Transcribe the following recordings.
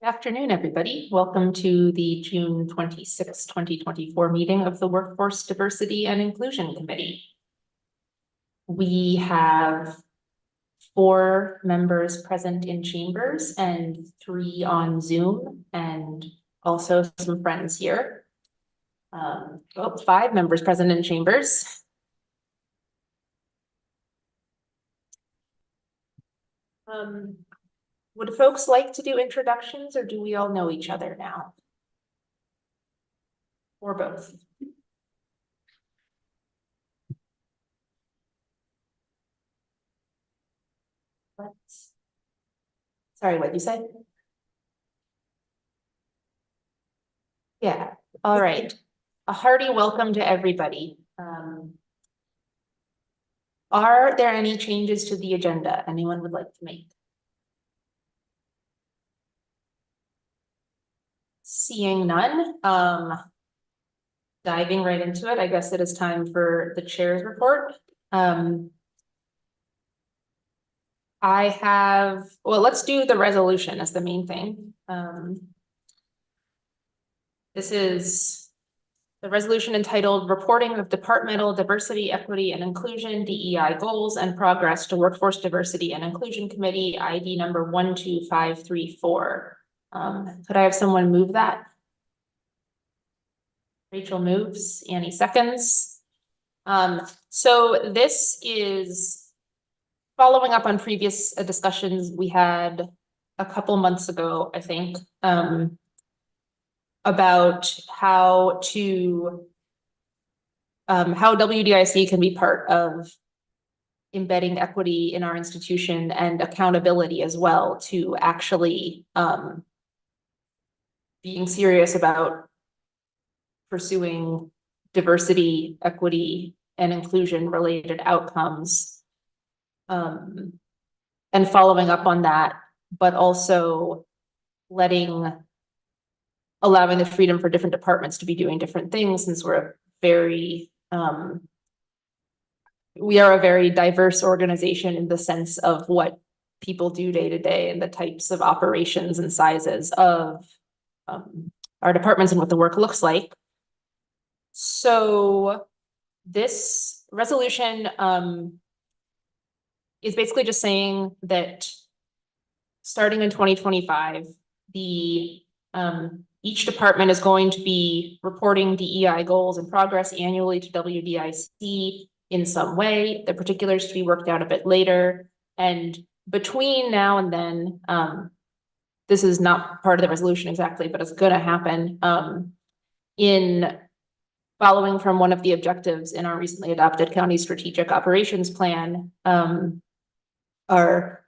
Good afternoon, everybody. Welcome to the June 26, 2024 meeting of the Workforce Diversity and Inclusion Committee. We have 4 members present in chambers and 3 on Zoom, and also some friends here. 5 members present in chambers. Would folks like to do introductions, or do we all know each other now? Or both? Sorry, what you said? Yeah, all right. A hearty welcome to everybody. Are there any changes to the agenda anyone would like to make? Seeing none, diving right into it, I guess it is time for the chair's report. Let's do the resolution as the main thing. This is the resolution entitled Reporting of Departmental Diversity, Equity, and Inclusion, DEI Goals and Progress to Workforce Diversity and Inclusion Committee, ID number 12534. Could I have someone move that? Rachel moves, Annie seconds. So this is following up on previous discussions we had a couple months ago, I think, about how WDIC can be part of embedding equity in our institution and accountability as well to actually being serious about pursuing diversity, equity, and inclusion related outcomes, and following up on that, but also allowing the freedom for different departments to be doing different things, since we are a very diverse organization in the sense of what people do day to day and the types of operations and sizes of our departments and what the work looks like. So this resolution is basically just saying that starting in 2025, each department is going to be reporting DEI goals and progress annually to WDIC in some way. The particulars to be worked out a bit later. And between now and then, this is not part of the resolution exactly, but it's going to happen in following from one of the objectives in our recently adopted county strategic operations plan. Our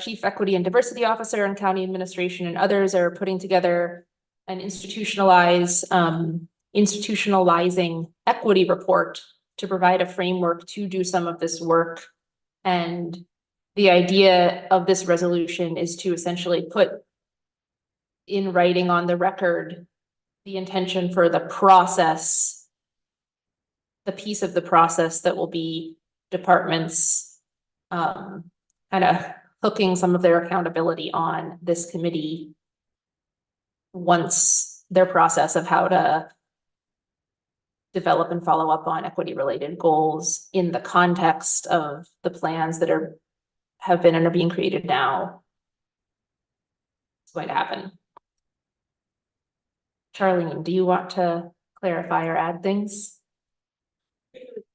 chief equity and diversity officer and county administration and others are putting together an institutionalizing equity report to provide a framework to do some of this work. And the idea of this resolution is to essentially put in writing on the record the intention for the process, the piece of the process that will be departments kind of hooking some of their accountability on this committee once their process of how to develop and follow up on equity related goals in the context of the plans that have been and are being created now. It's going to happen. Charlene, do you want to clarify or add things?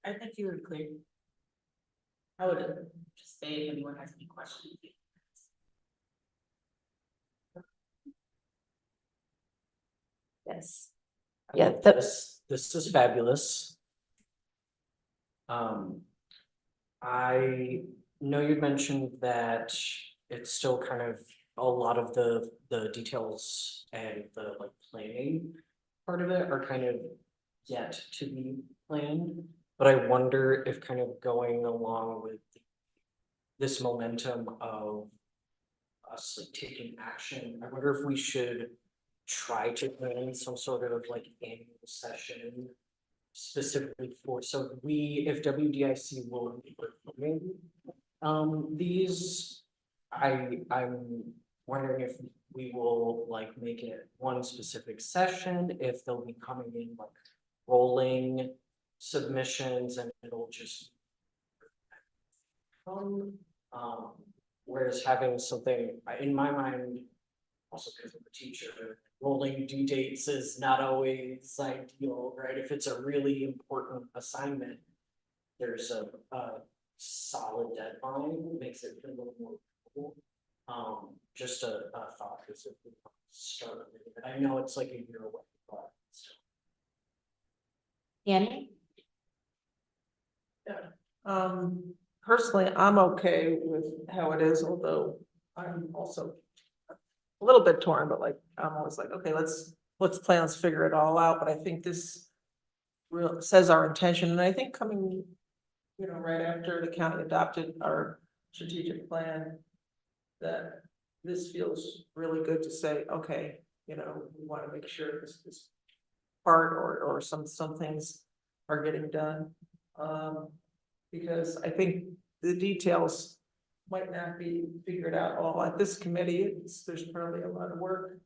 I think you were clear. I would just say if anyone has any questions. Yes. Yeah, this is fabulous. I know you mentioned that it's still kind of a lot of the details and the planning part of it are kind of yet to be planned, but I wonder if kind of going along with this momentum of us taking action, I wonder if we should try to plan some sort of annual session specifically for, so if WDIC will be performing these, I'm wondering if we will like make it one specific session, if they'll be coming in like rolling submissions and it'll just. Whereas having something, in my mind, also because I'm a teacher, rolling due dates is not always ideal, right? If it's a really important assignment, there's a solid deadline, makes it a little more cool. Just a thought, because if we start, I know it's like a year away, but still. Annie? Personally, I'm okay with how it is, although I'm also a little bit torn, but like, I'm always like, okay, let's plan, let's figure it all out, but I think this real says our intention, and I think coming, right after the county adopted our strategic plan, that this feels really good to say, okay, we want to make sure this part or some things are getting done. Because I think the details might not be figured out all at this committee. There's probably a lot of work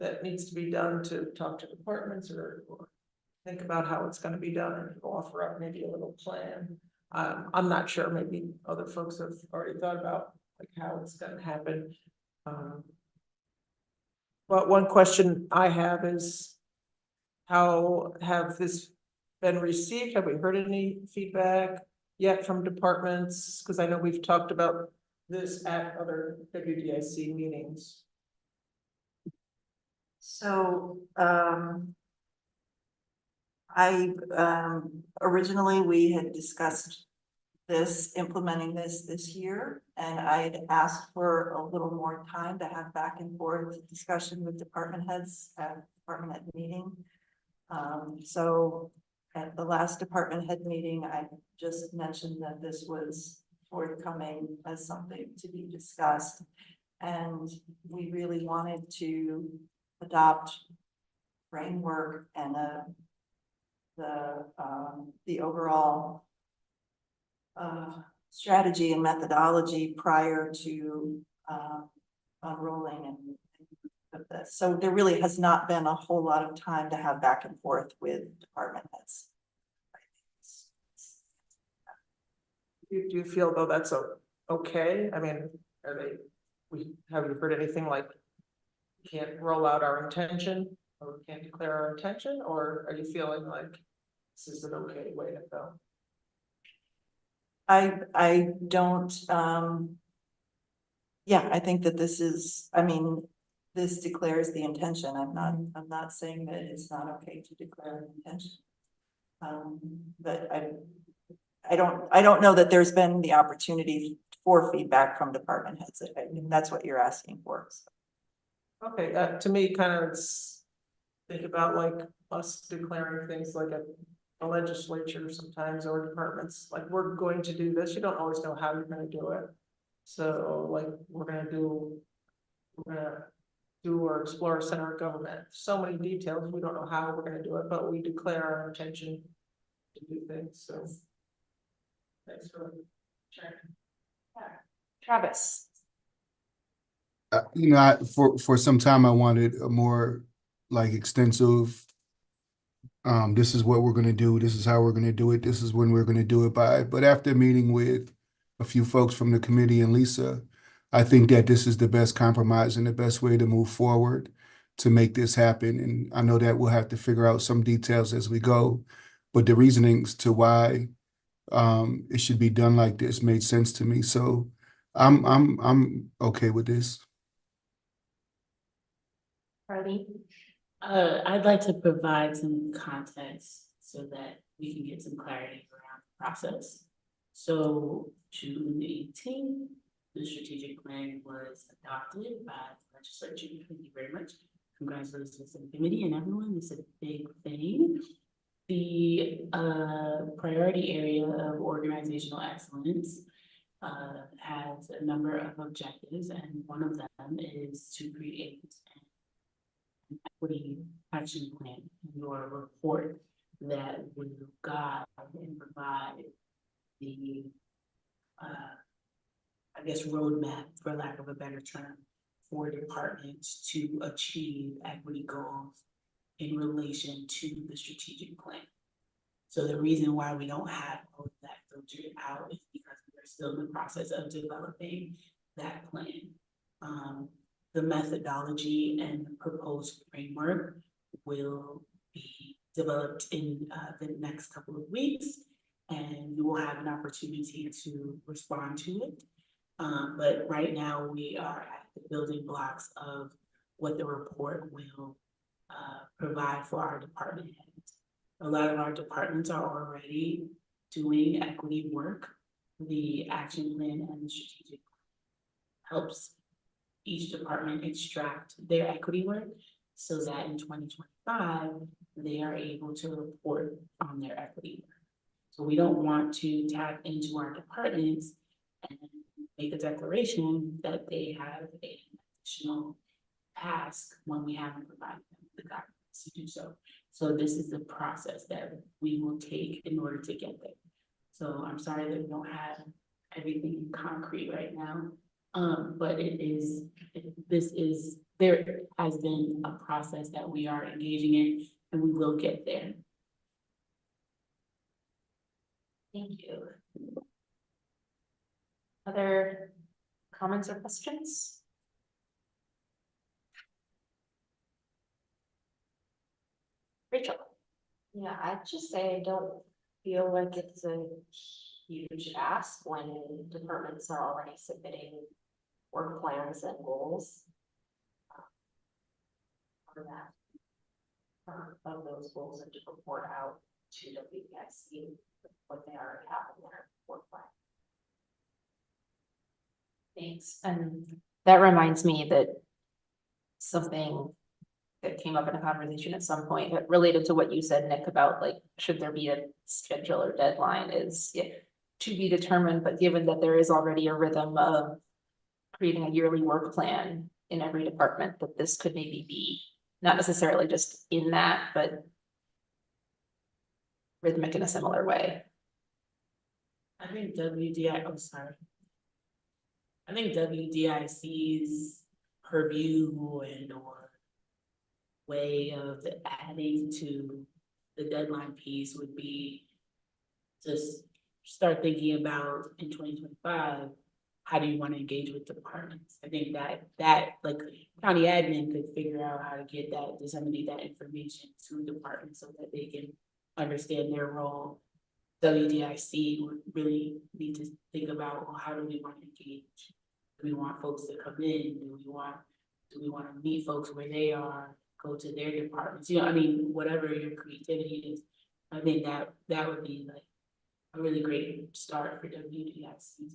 that needs to be done to talk to departments or think about how it's going to be done and offer up maybe a little plan. I'm not sure, maybe other folks have already thought about like how it's going to happen. But one question I have is, how have this been received? Have we heard any feedback yet from departments? Because I know we've talked about this at other WDIC meetings. So, originally we had discussed implementing this year, and I'd asked for a little more time to have back and forth discussion with department heads at department head meeting. So at the last department head meeting, I just mentioned that this was forthcoming as something to be discussed. And we really wanted to adopt framework and the overall strategy and methodology prior to unrolling and of this. So there really has not been a whole lot of time to have back and forth with department heads. Do you feel though that's okay? I mean, have you heard anything like can't roll out our intention or can't declare our intention, or are you feeling like this is an okay way to go? I don't, yeah, I think that this is, this declares the intention. I'm not saying that it's not okay to declare an intention. But I don't know that there's been the opportunity for feedback from department heads. I mean, that's what you're asking for. So. Okay, to me, kind of think about like us declaring things like a legislature sometimes, or departments, like we're going to do this. You don't always know how you're going to do it. So like we're gonna do or explore center of government. So many details, we don't know how we're gonna do it, but we declare our intention to do things. So thanks for checking. Travis? For some time I wanted a more like extensive. This is what we're gonna do. This is how we're gonna do it. This is when we're gonna do it by. But after meeting with a few folks from the committee and Lisa, I think that this is the best compromise and the best way to move forward to make this happen. And I know that we'll have to figure out some details as we go, but the reasonings to why it should be done like this made sense to me. So I'm okay with this. Carly? I'd like to provide some context so that we can get some clarity around the process. So June 18th, the strategic plan was adopted by the legislature. Thank you very much. Congratulations to the committee and everyone. It's a big thing. The priority area of organizational excellence has a number of objectives, and one of them is to create an equity action plan or report that will guide and provide the I guess roadmap, for lack of a better term, for departments to achieve equity goals in relation to the strategic plan. So the reason why we don't have all of that filtered out is because we're still in the process of developing that plan. The methodology and the proposed framework will be developed in the next couple of weeks, and you will have an opportunity to respond to it. But right now we are at the building blocks of what the report will provide for our department heads. A lot of our departments are already doing equity work. The action plan and the strategic helps each department extract their equity work so that in 2025, they are able to report on their equity work. So we don't want to tap into our departments and make a declaration that they have an additional task when we haven't provided them the guidance to do so. So this is the process that we will take in order to get there. So I'm sorry that we don't have everything in concrete right now. But there has been a process that we are engaging in, and we will get there. Thank you. Other comments or questions? Rachel? Yeah, I'd just say I don't feel like it's a huge ask when departments are already submitting work plans and goals. For that, of those goals and to report out to WPIC what they already have in their work plan. Thanks. And that reminds me that something that came up in a conversation at some point that related to what you said, Nick, about like, should there be a schedule or deadline is to be determined, but given that there is already a rhythm of creating a yearly work plan in every department, that this could maybe be not necessarily just in that, but rhythmic in a similar way. I think WDIC's purview and or way of adding to the deadline piece would be just start thinking about in 2025, how do you want to engage with departments? I think that like county admin could figure out how to get that, disseminate that information to departments so that they can understand their role. WDIC would really need to think about, well, how do we want to engage? Do we want folks to come in? Do we want to meet folks where they are, go to their departments? You know, I mean, whatever your creativity is, I think that would be like a really great start for WDIC.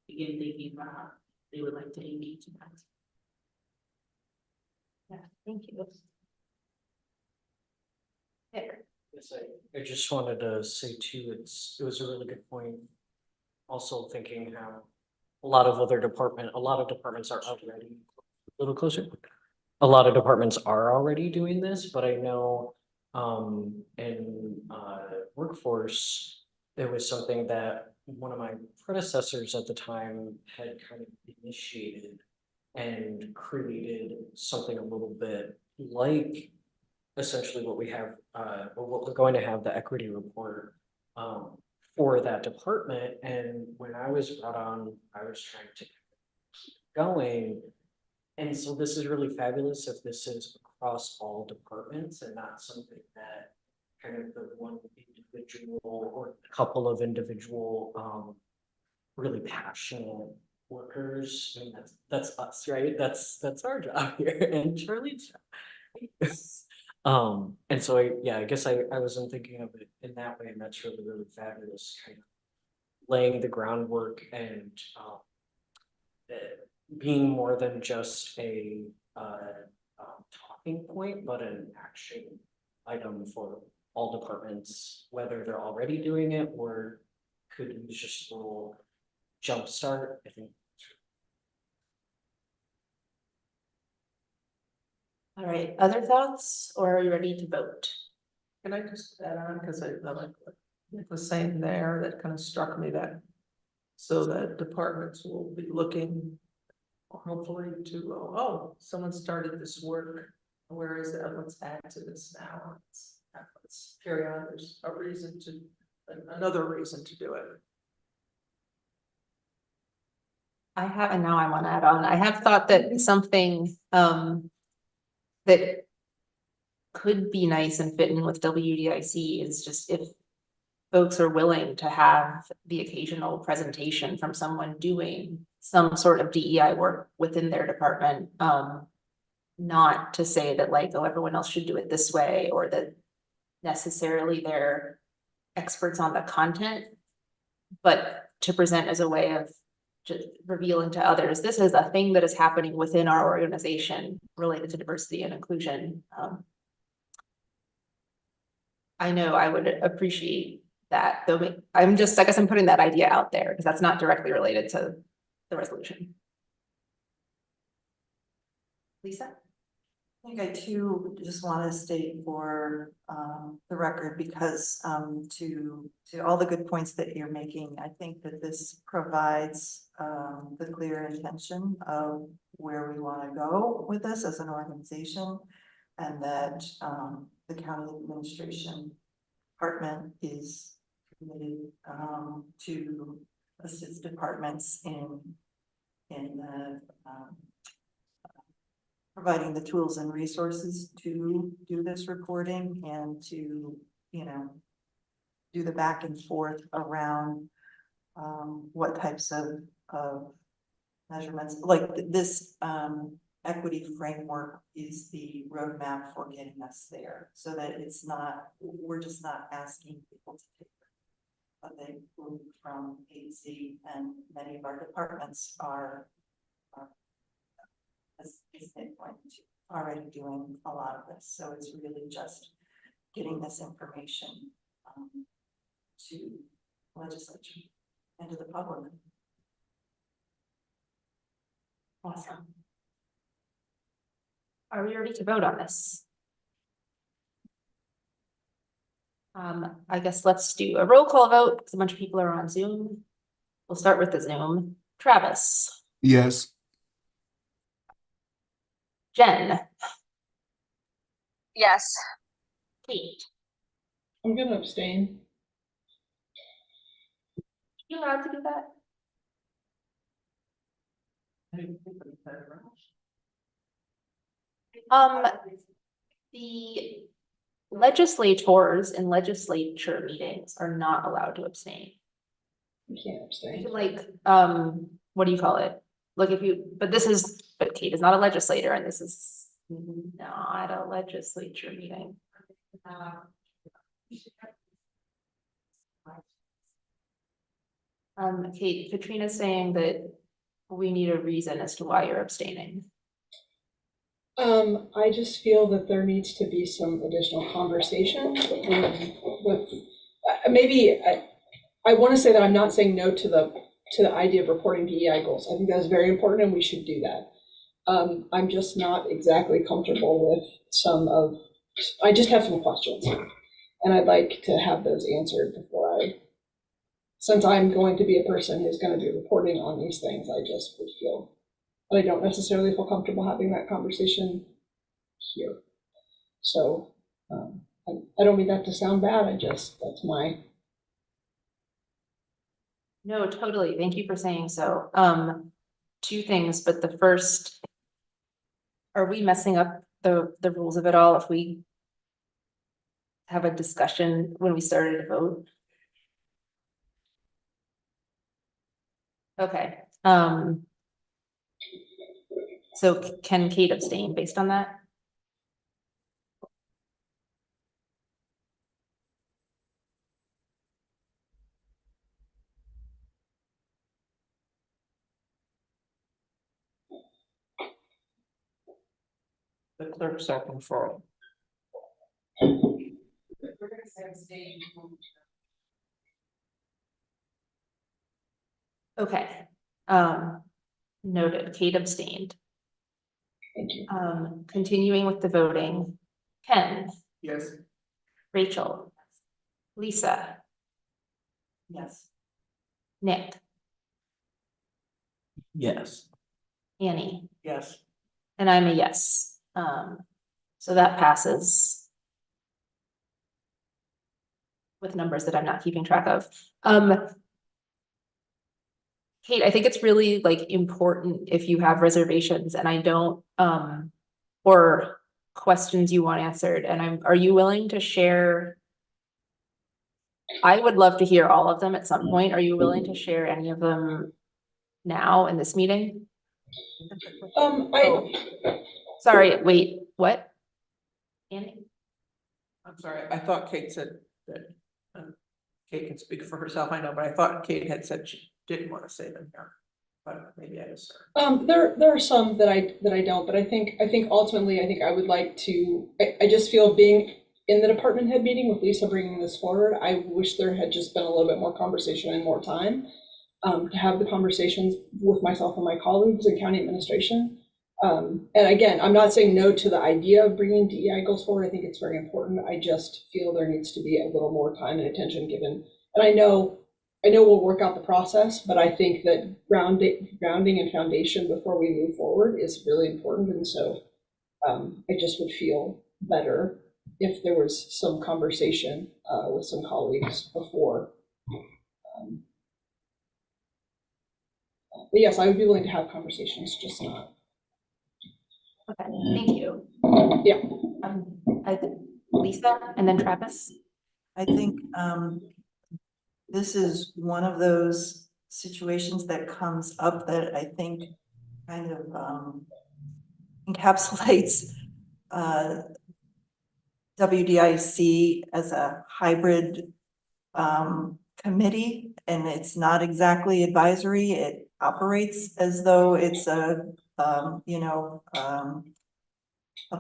Begin thinking about how they would like to engage in that. Yeah, thank you. Yes, I just wanted to say too, it was a really good point. Also thinking how a lot of departments are already a little closer. A lot of departments are already doing this, but I know in workforce, there was something that one of my predecessors at the time had kind of initiated and created something a little bit like essentially what we have, or what we're going to have, the equity report for that department. And when I was brought on, I was trying to keep going. And so this is really fabulous if this is across all departments and not something that kind of the one individual or a couple of individual really passionate workers. I mean, that's us, right? That's our job here and Charlie's job. And so I guess I wasn't thinking of it in that way, and that's really, really fabulous, kind of laying the groundwork and being more than just a talking point, but an action item for all departments, whether they're already doing it or could use just a little jump start. I think. All right, other thoughts, or are you ready to vote? Can I just add on, because I like what Nick was saying there, that kind of struck me that. So that departments will be looking hopefully to, oh, someone started this work. Where is it? Let's add to this now. Let's carry on. There's a reason to, another reason to do it. I have, and now I want to add on, I have thought that something, that could be nice and fit in with WDIC is just if folks are willing to have the occasional presentation from someone doing some sort of DEI work within their department, not to say that like, oh, everyone else should do it this way, or that necessarily they're experts on the content, but to present as a way of just revealing to others, this is a thing that is happening within our organization related to diversity and inclusion. I know I would appreciate that, though. I guess I'm putting that idea out there because that's not directly related to the resolution. Lisa? I think I too just want to state for the record, because to all the good points that you're making, I think that this provides the clear intention of where we want to go with this as an organization, and that the county administration department is committed to assist departments in the providing the tools and resources to do this reporting and to, you know, do the back and forth around what types of measurements, like this equity framework is the roadmap for getting us there, so that it's not, we're just not asking people to take it, but they move from A to Z, and many of our departments are as Nick pointed to, already doing a lot of this. So it's really just getting this information to legislature and to the public. Awesome. Are we ready to vote on this? I guess let's do a roll call vote because a bunch of people are on Zoom. We'll start with the Zoom. Travis. Yes. Jen. Yes. Kate. I'm gonna abstain. You allowed to do that? The legislators in legislature meetings are not allowed to abstain. You can't abstain. Like, what do you call it? Like if you, but Kate is not a legislator and this is not a legislature meeting. Kate, Katrina's saying that we need a reason as to why you're abstaining. I just feel that there needs to be some additional conversation with maybe I want to say that I'm not saying no to the idea of reporting DEI goals. I think that's very important and we should do that. I'm just not exactly comfortable with I just have some questions and I'd like to have those answered before since I'm going to be a person who's going to be reporting on these things, I just would feel, but I don't necessarily feel comfortable having that conversation here. So I don't mean that to sound bad. That's my. No, totally. Thank you for saying so. Two things, but the first, are we messing up the rules of it all if we have a discussion when we started to vote? Okay. So can Kate abstain based on that? The clerk's open for Okay. Noted. Kate abstained. Thank you. Continuing with the voting. Ken. Yes. Rachel. Lisa. Yes. Nick. Yes. Annie, Yes. and I'm a yes. So that passes with numbers that I'm not keeping track of. Kate, I think it's really like important if you have reservations and I don't, or questions you want answered, and are you willing to share? I would love to hear all of them at some point. Are you willing to share any of them now in this meeting? Sorry, wait, what? Annie? I'm sorry, I thought Kate said that, Kate can speak for herself, I know, but I thought Kate had said she didn't want to say them here. But maybe I just. There are some that I don't, but I think ultimately, I think I would like to, I just feel being in the department head meeting with Lisa bringing this forward, I wish there had just been a little bit more conversation and more time to have the conversations with myself and my colleagues in county administration. And again, I'm not saying no to the idea of bringing DEI goals forward. I think it's very important. I just feel there needs to be a little more time and attention given. And I know we'll work out the process, but I think that grounding and foundation before we move forward is really important. And so I just would feel better if there was some conversation with some colleagues before. But yes, I would be willing to have conversations, just not. Okay, thank you. Yeah. Lisa and then Travis. I think this is one of those situations that comes up that I think kind of encapsulates WDIC as a hybrid committee, and it's not exactly advisory. It operates as though it's a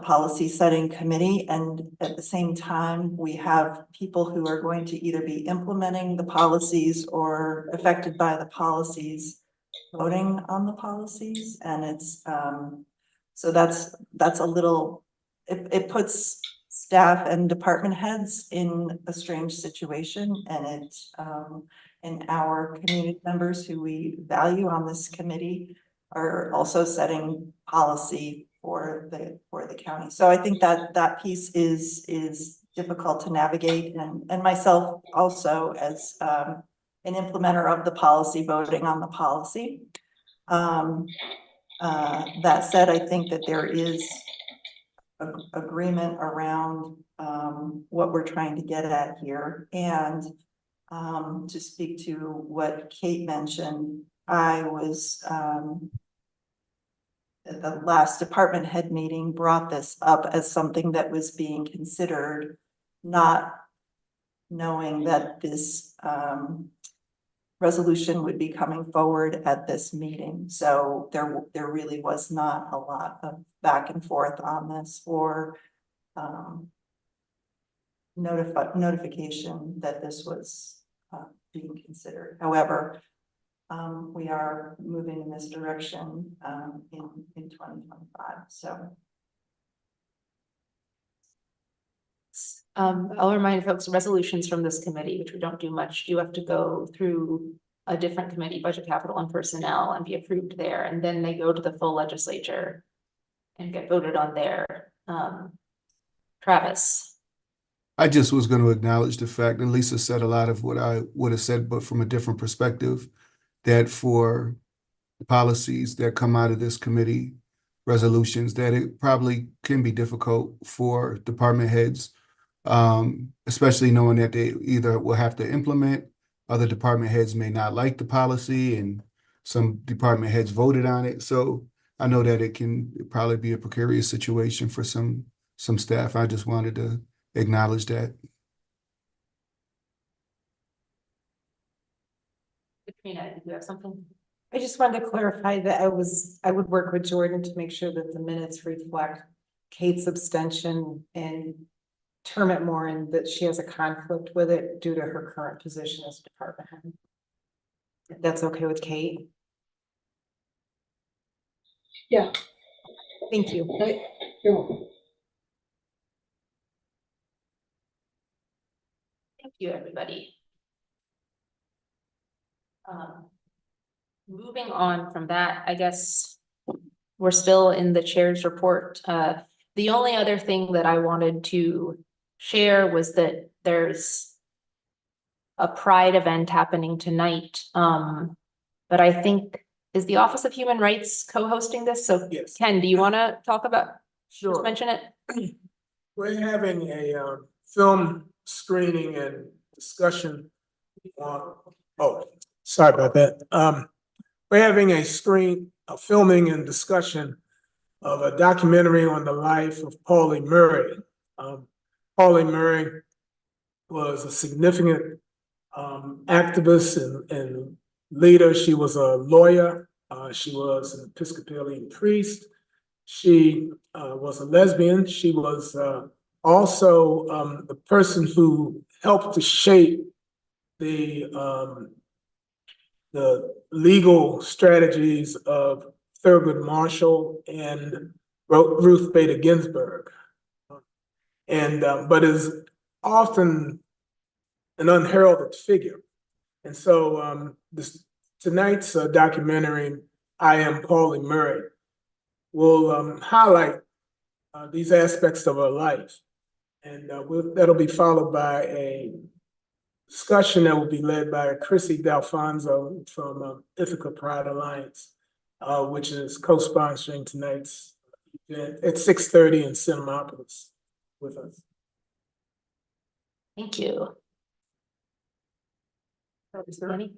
policy setting committee, and at the same time, we have people who are going to either be implementing the policies or affected by the policies, voting on the policies, and it's so that's a little, it puts staff and department heads in a strange situation, and it and our community members who we value on this committee are also setting policy for the county. So I think that piece is difficult to navigate, and myself also as an implementer of the policy, voting on the policy. That said, I think that there is agreement around what we're trying to get at here. And to speak to what Kate mentioned, I was at the last department head meeting brought this up as something that was being considered, not knowing that this resolution would be coming forward at this meeting. So there really was not a lot of back and forth on this or notification that this was being considered. However, we are moving in this direction in 2025. So I'll remind folks, resolutions from this committee, which we don't do much, do have to go through a different committee, budget, capital, and personnel, and be approved there, and then they go to the full legislature and get voted on there. Travis. I just was going to acknowledge the fact, and Lisa said a lot of what I would have said, but from a different perspective, that for the policies that come out of this committee resolutions, that it probably can be difficult for department heads, especially knowing that they either will have to implement, other department heads may not like the policy, and some department heads voted on it. So I know that it can probably be a precarious situation for some staff. I just wanted to acknowledge that. Katrina, do you have something? I just wanted to clarify that I would work with Jordan to make sure that the minutes reflect Kate's abstention and term it more and that she has a conflict with it due to her current position as department head. If that's okay with Kate? Yeah. Thank you. You're welcome. Thank you, everybody. Moving on from that, I guess we're still in the chair's report. The only other thing that I wanted to share was that there's a Pride event happening tonight. But I think, is the Office of Human Rights co-hosting this? So Yes. Ken, do you want to talk about, just Sure. mention it? We're having a film screening and discussion on, oh, sorry about that. We're having a filming and discussion of a documentary on the life of Pauli Murray. Pauli Murray was a significant activist and leader. She was a lawyer. She was an Episcopalian priest. She was a lesbian. She was also the person who helped to shape the legal strategies of Thurgood Marshall and Ruth Bader Ginsburg. And but is often an unheralded figure. And so tonight's documentary, I Am Pauli Murray, will highlight these aspects of her life. And that'll be followed by a discussion that will be led by Chrissy D'Alfonso from Ithaca Pride Alliance, which is co-sponsoring tonight's event at 6:30 in Cinemapolis with us. Thank you. Is there Lenny?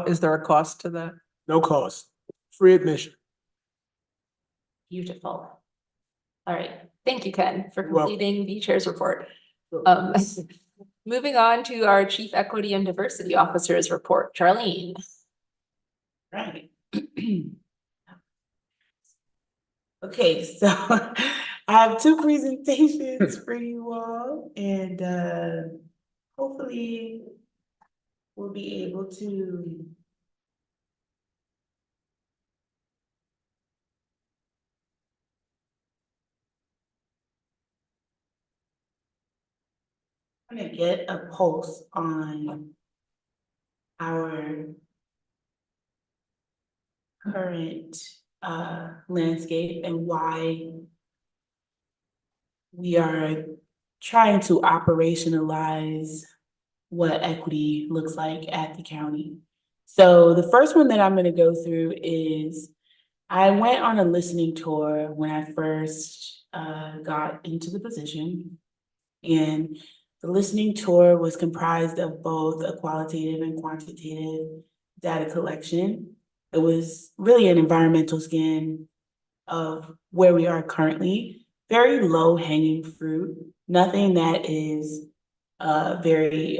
is there a cost to that? No cost, free admission. Beautiful. All right, thank you, Ken, for You're welcome. completing the chair's report. Moving on to our Chief Equity and Diversity Officer's report, Charlene. Right. Okay, so I have two presentations for you all, and hopefully we'll be able to get a pulse on our current landscape and why we are trying to operationalize what equity looks like at the county. So the first one that I'm going to go through is I went on a listening tour when I first got into the position, and the listening tour was comprised of both a qualitative and quantitative data collection. It was really an environmental scan of where we are currently, very low hanging fruit, nothing that is very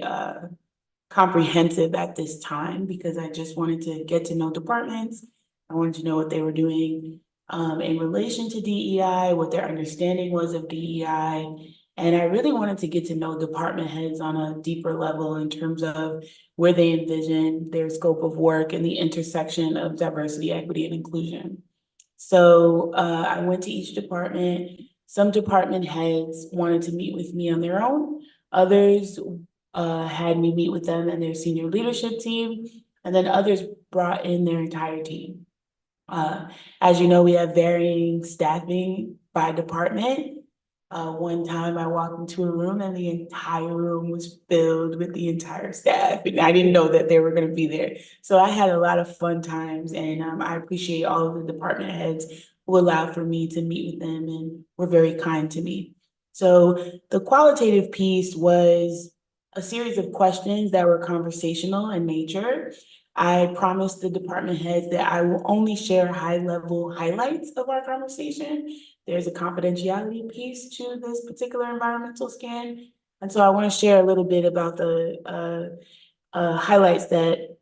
comprehensive at this time, because I just wanted to get to know departments. I wanted to know what they were doing in relation to DEI, what their understanding was of DEI. And I really wanted to get to know department heads on a deeper level in terms of where they envision their scope of work and the intersection of diversity, equity, and inclusion. So I went to each department. Some department heads wanted to meet with me on their own. Others had me meet with them and their senior leadership team. And then others brought in their entire team. As you know, we have varying staffing by department. One time I walked into a room and the entire room was filled with the entire staff, and I didn't know that they were going to be there. So I had a lot of fun times, and I appreciate all of the department heads who allowed for me to meet with them and were very kind to me. So the qualitative piece was a series of questions that were conversational in nature. I promised the department heads that I will only share high-level highlights of our conversation. There's a confidentiality piece to this particular environmental scan. And so I want to share a little bit about the highlights that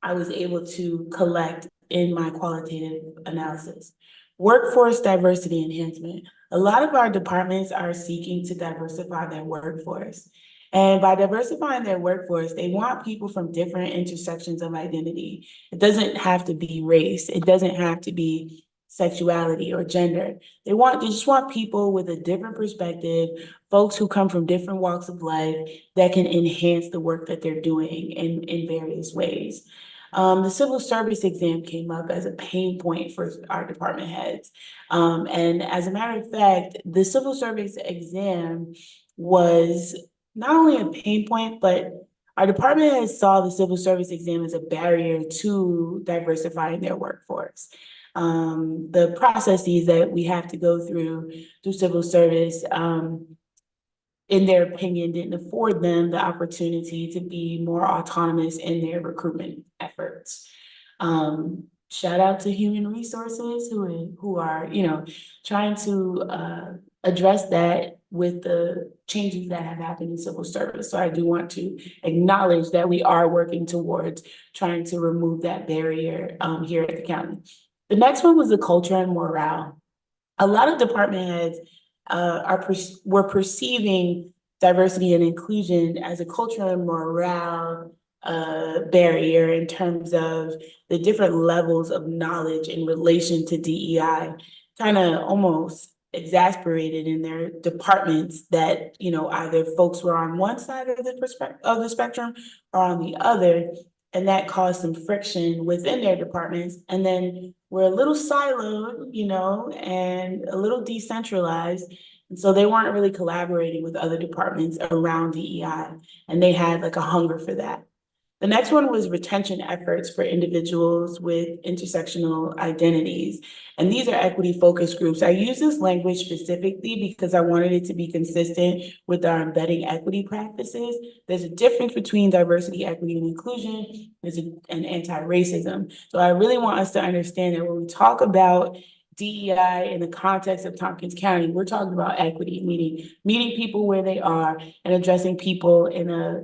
I was able to collect in my qualitative analysis. Workforce diversity enhancement. A lot of our departments are seeking to diversify their workforce. And by diversifying their workforce, they want people from different intersections of identity. It doesn't have to be race. It doesn't have to be sexuality or gender. They just want people with a different perspective, folks who come from different walks of life that can enhance the work that they're doing in various ways. The civil service exam came up as a pain point for our department heads. And as a matter of fact, the civil service exam was not only a pain point, but our department heads saw the civil service exam as a barrier to diversifying their workforce. The processes that we have to go through civil service, in their opinion, didn't afford them the opportunity to be more autonomous in their recruitment efforts. Shout out to human resources who are, trying to address that with the changes that have happened in civil service. So I do want to acknowledge that we are working towards trying to remove that barrier here at the county. The next one was the culture and morale. A lot of department heads were perceiving diversity and inclusion as a cultural and morale barrier in terms of the different levels of knowledge in relation to DEI, kind of almost exasperated in their departments that, either folks were on one side of the spectrum or on the other, and that caused some friction within their departments. And then we're a little siloed, and a little decentralized. And so they weren't really collaborating with other departments around DEI, and they had like a hunger for that. The next one was retention efforts for individuals with intersectional identities. And these are equity focused groups. I use this language specifically because I wanted it to be consistent with our embedding equity practices. There's a difference between diversity, equity, and inclusion, and anti-racism. So I really want us to understand that when we talk about DEI in the context of Tompkins County, we're talking about equity, meeting people where they are and addressing people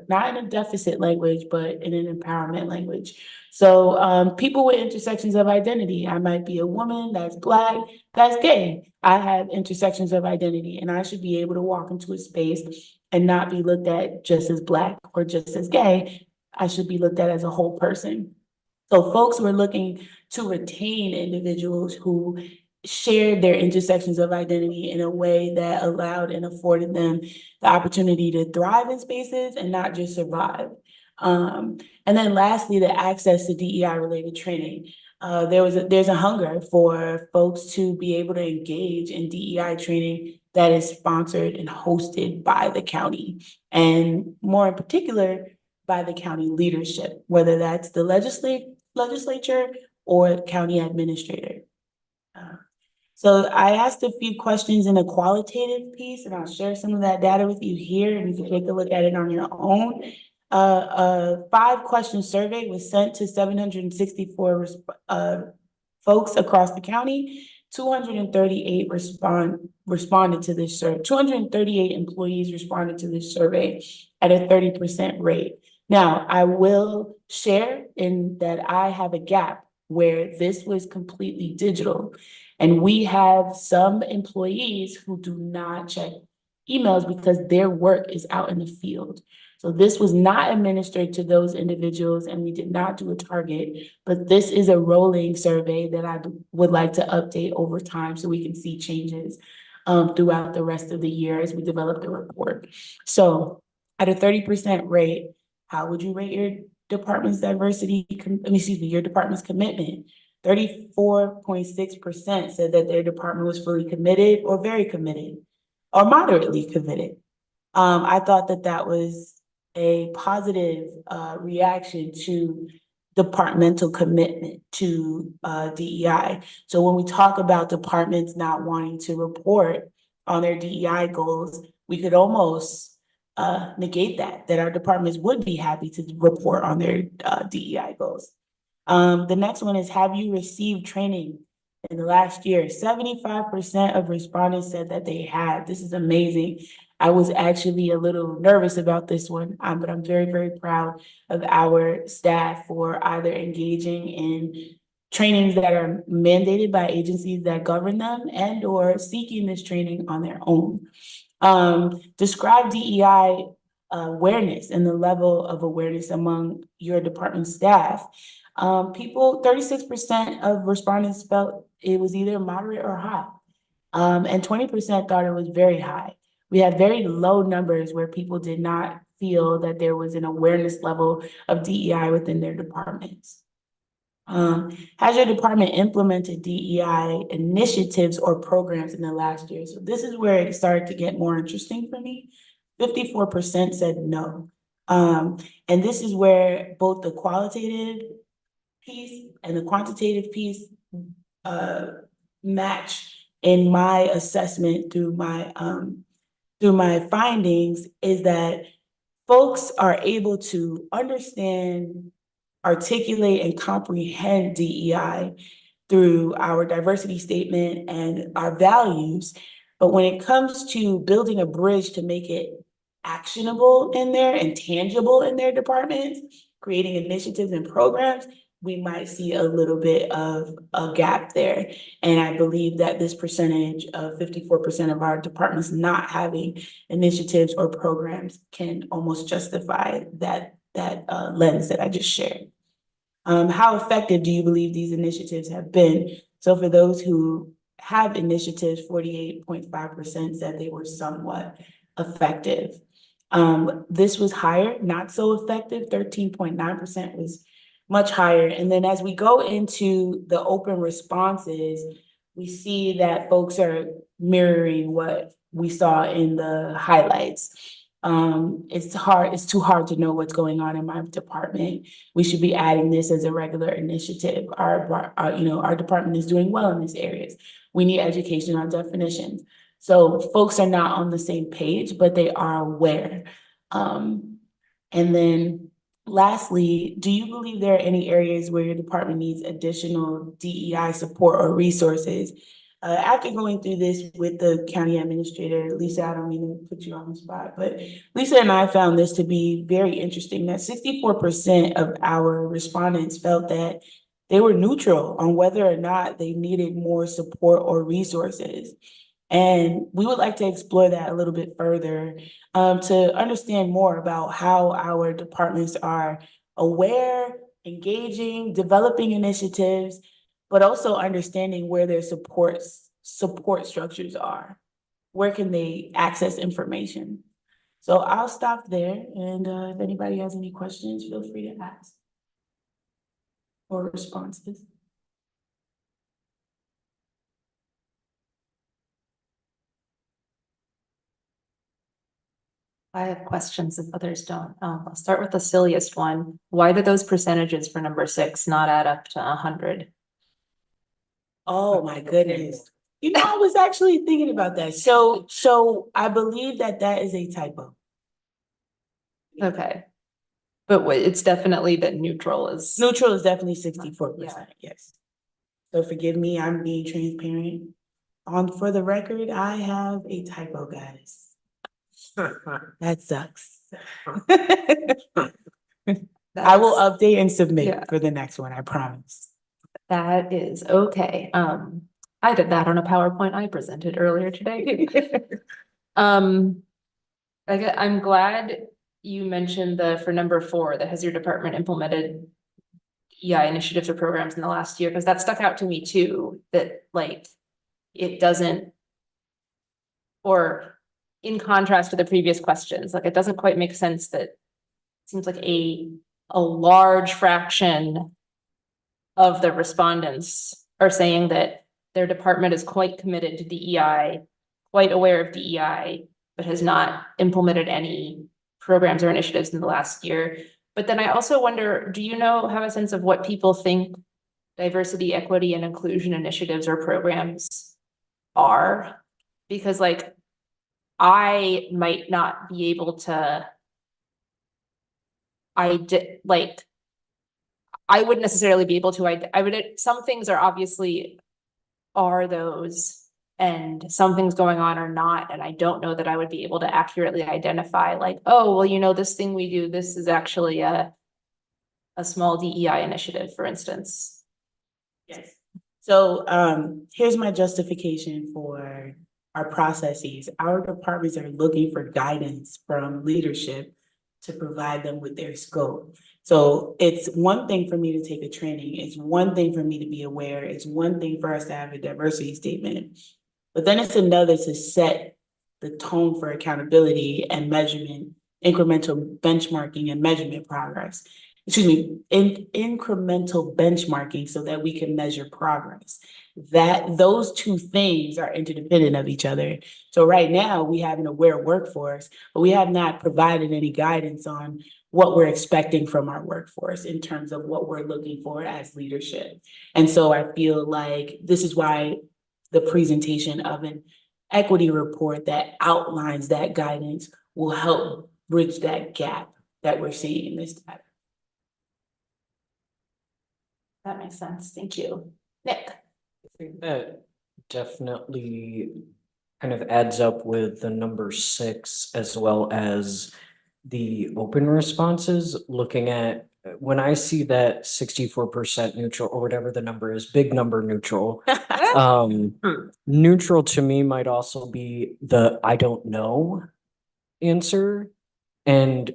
not in a deficit language, but in an empowerment language. So people with intersections of identity, I might be a woman that's Black, that's gay. I have intersections of identity, and I should be able to walk into a space and not be looked at just as Black or just as gay. I should be looked at as a whole person. So folks were looking to retain individuals who shared their intersections of identity in a way that allowed and afforded them the opportunity to thrive in spaces and not just survive. And then lastly, the access to DEI related training. There's a hunger for folks to be able to engage in DEI training that is sponsored and hosted by the county, and more in particular, by the county leadership, whether that's the legislature or county administrator. So I asked a few questions in a qualitative piece, and I'll share some of that data with you here, and you can take a look at it on your own. A 5-question survey was sent to 764 folks across the county. 238 responded to this survey. 238 employees responded to this survey at a 30% rate. Now, I will share in that I have a gap where this was completely digital. And we have some employees who do not check emails because their work is out in the field. So this was not administered to those individuals, and we did not do a target, but this is a rolling survey that I would like to update over time so we can see changes throughout the rest of the year as we develop the report. So at a 30% rate, how would you rate your department's your department's commitment? 34.6% said that their department was fully committed or very committed or moderately committed. I thought that was a positive reaction to departmental commitment to DEI. So when we talk about departments not wanting to report on their DEI goals, we could almost negate that our departments would be happy to report on their DEI goals. The next one is, have you received training in the last year? 75% of respondents said that they had. This is amazing. I was actually a little nervous about this one, but I'm very, very proud of our staff for either engaging in trainings that are mandated by agencies that govern them and or seeking this training on their own. Describe DEI awareness and the level of awareness among your department staff. 36% of respondents felt it was either moderate or high, and 20% thought it was very high. We had very low numbers where people did not feel that there was an awareness level of DEI within their departments. Has your department implemented DEI initiatives or programs in the last year? So this is where it started to get more interesting for me. 54% said no. And this is where both the qualitative piece and the quantitative piece match in my assessment through my findings, is that folks are able to understand, articulate, and comprehend DEI through our diversity statement and our values. But when it comes to building a bridge to make it actionable in there and tangible in their departments, creating initiatives and programs, we might see a little bit of a gap there. And I believe that this percentage of 54% of our departments not having initiatives or programs can almost justify that lens that I just shared. How effective do you believe these initiatives have been? So for those who have initiatives, 48.5% said they were somewhat effective. This was higher, not so effective, 13.9% was much higher. And then as we go into the open responses, we see that folks are mirroring what we saw in the highlights. It's too hard to know what's going on in my department. We should be adding this as a regular initiative. Our department is doing well in these areas. We need education on definitions. So folks are not on the same page, but they are aware. And then lastly, do you believe there are any areas where your department needs additional DEI support or resources? After going through this with the county administrator, Lisa, I don't mean to put you on the spot, but Lisa and I found this to be very interesting, that 64% of our respondents felt that they were neutral on whether or not they needed more support or resources. And we would like to explore that a little bit further to understand more about how our departments are aware, engaging, developing initiatives, but also understanding where their support structures are. Where can they access information? So I'll stop there, and if anybody has any questions, feel free to ask or responses. I have questions if others don't. I'll start with the silliest one. Why do those percentages for number 6 not add up to 100? Oh my goodness. I was actually thinking about that. So I believe that is a typo. Okay. But it's definitely that neutral is. Neutral is definitely 64%, yes. So forgive me, I'm being transparent. For the record, I have a typo, guys. That sucks. I will update and submit for the next one, I promise. That is okay. I did that on a PowerPoint I presented earlier today. I'm glad you mentioned for number 4, that has your department implemented EI initiatives or programs in the last year, because that stuck out to me too, that like it doesn't, or in contrast to the previous questions, like it doesn't quite make sense that it seems like a large fraction of the respondents are saying that their department is quite committed to DEI, quite aware of DEI, but has not implemented any programs or initiatives in the last year. But then I also wonder, do you have a sense of what people think diversity, equity, and inclusion initiatives or programs are? Because like, I might not be able to, I wouldn't necessarily be able to, some things are those, and some things going on are not, and I don't know that I would be able to accurately identify like, oh, well, this thing we do, this is actually a small DEI initiative, for instance. Yes. So here's my justification for our processes. Our departments are looking for guidance from leadership to provide them with their scope. So it's one thing for me to take a training. It's one thing for me to be aware. It's one thing for us to have a diversity statement. But then it's another to set the tone for accountability and measurement, incremental benchmarking and measurement progress. incremental benchmarking so that we can measure progress. That those two things are interdependent of each other. So right now we have an aware workforce, but we have not provided any guidance on what we're expecting from our workforce in terms of what we're looking for as leadership. And so I feel like this is why the presentation of an equity report that outlines that guidance will help bridge that gap that we're seeing in this data. That makes sense. Thank you. Nick? I think that definitely kind of adds up with the number 6 as well as the open responses, looking at when I see that 64% neutral or whatever the number is, big number neutral. Neutral to me might also be the I don't know answer. And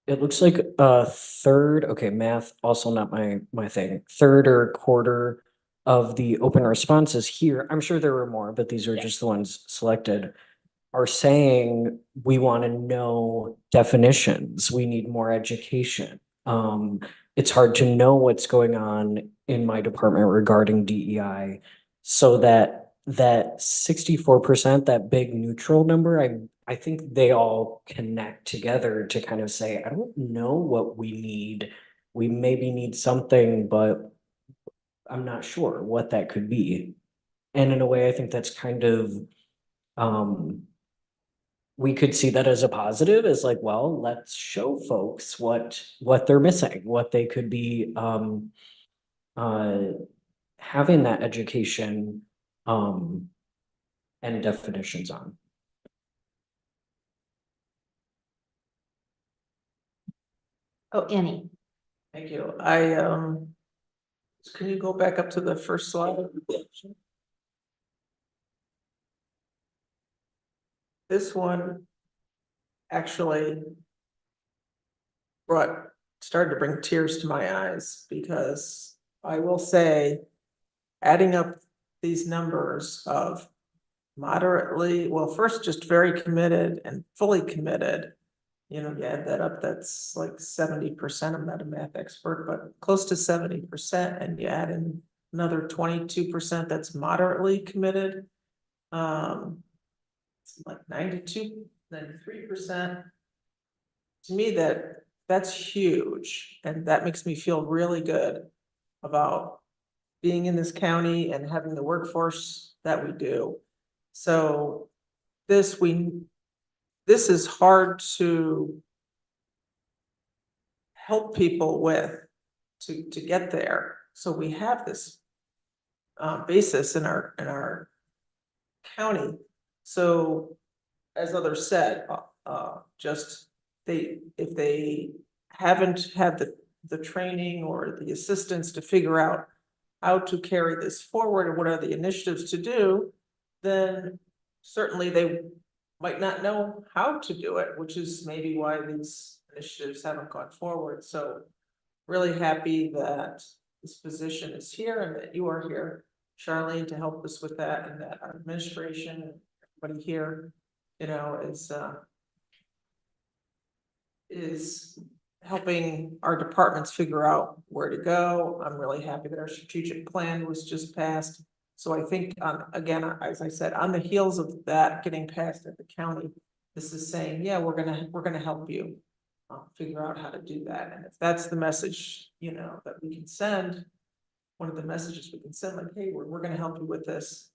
it looks like a third, okay, math also not my thing. Third or quarter of the open responses here, I'm sure there were more, but these are just the ones selected, are saying we want to know definitions, we need more education. It's hard to know what's going on in my department regarding DEI. So that 64%, that big neutral number, I think they all connect together to kind of say, I don't know what we need. We maybe need something, but I'm not sure what that could be. And in a way, I think that's kind of, we could see that as a positive, as like, well, let's show folks what they're missing, what they could be having that education and definitions on. Oh, Annie. Thank you. Can you go back up to the first slide? This one actually started to bring tears to my eyes, because I will say, adding up these numbers of moderately, well, first just very committed and fully committed, you add that up, that's like 70%. I'm not a math expert, but close to 70%, and you add in another 22% that's moderately committed. It's like 93%. To me, that's huge, and that makes me feel really good about being in this county and having the workforce that we do. So this is hard to help people with to get there. So we have this basis in our county. So as others said, if they haven't had the training or the assistance to figure out how to carry this forward and what are the initiatives to do, then certainly they might not know how to do it, which is maybe why these initiatives haven't gone forward. So really happy that this position is here and that you are here, Charlene, to help us with that, and that our administration and everybody here, is helping our departments figure out where to go. I'm really happy that our strategic plan was just passed. So I think, again, as I said, on the heels of that getting passed at the county, this is saying, yeah, we're gonna help you figure out how to do that. And if that's the message, that we can send, one of the messages we can send, like, hey, we're gonna help you with this.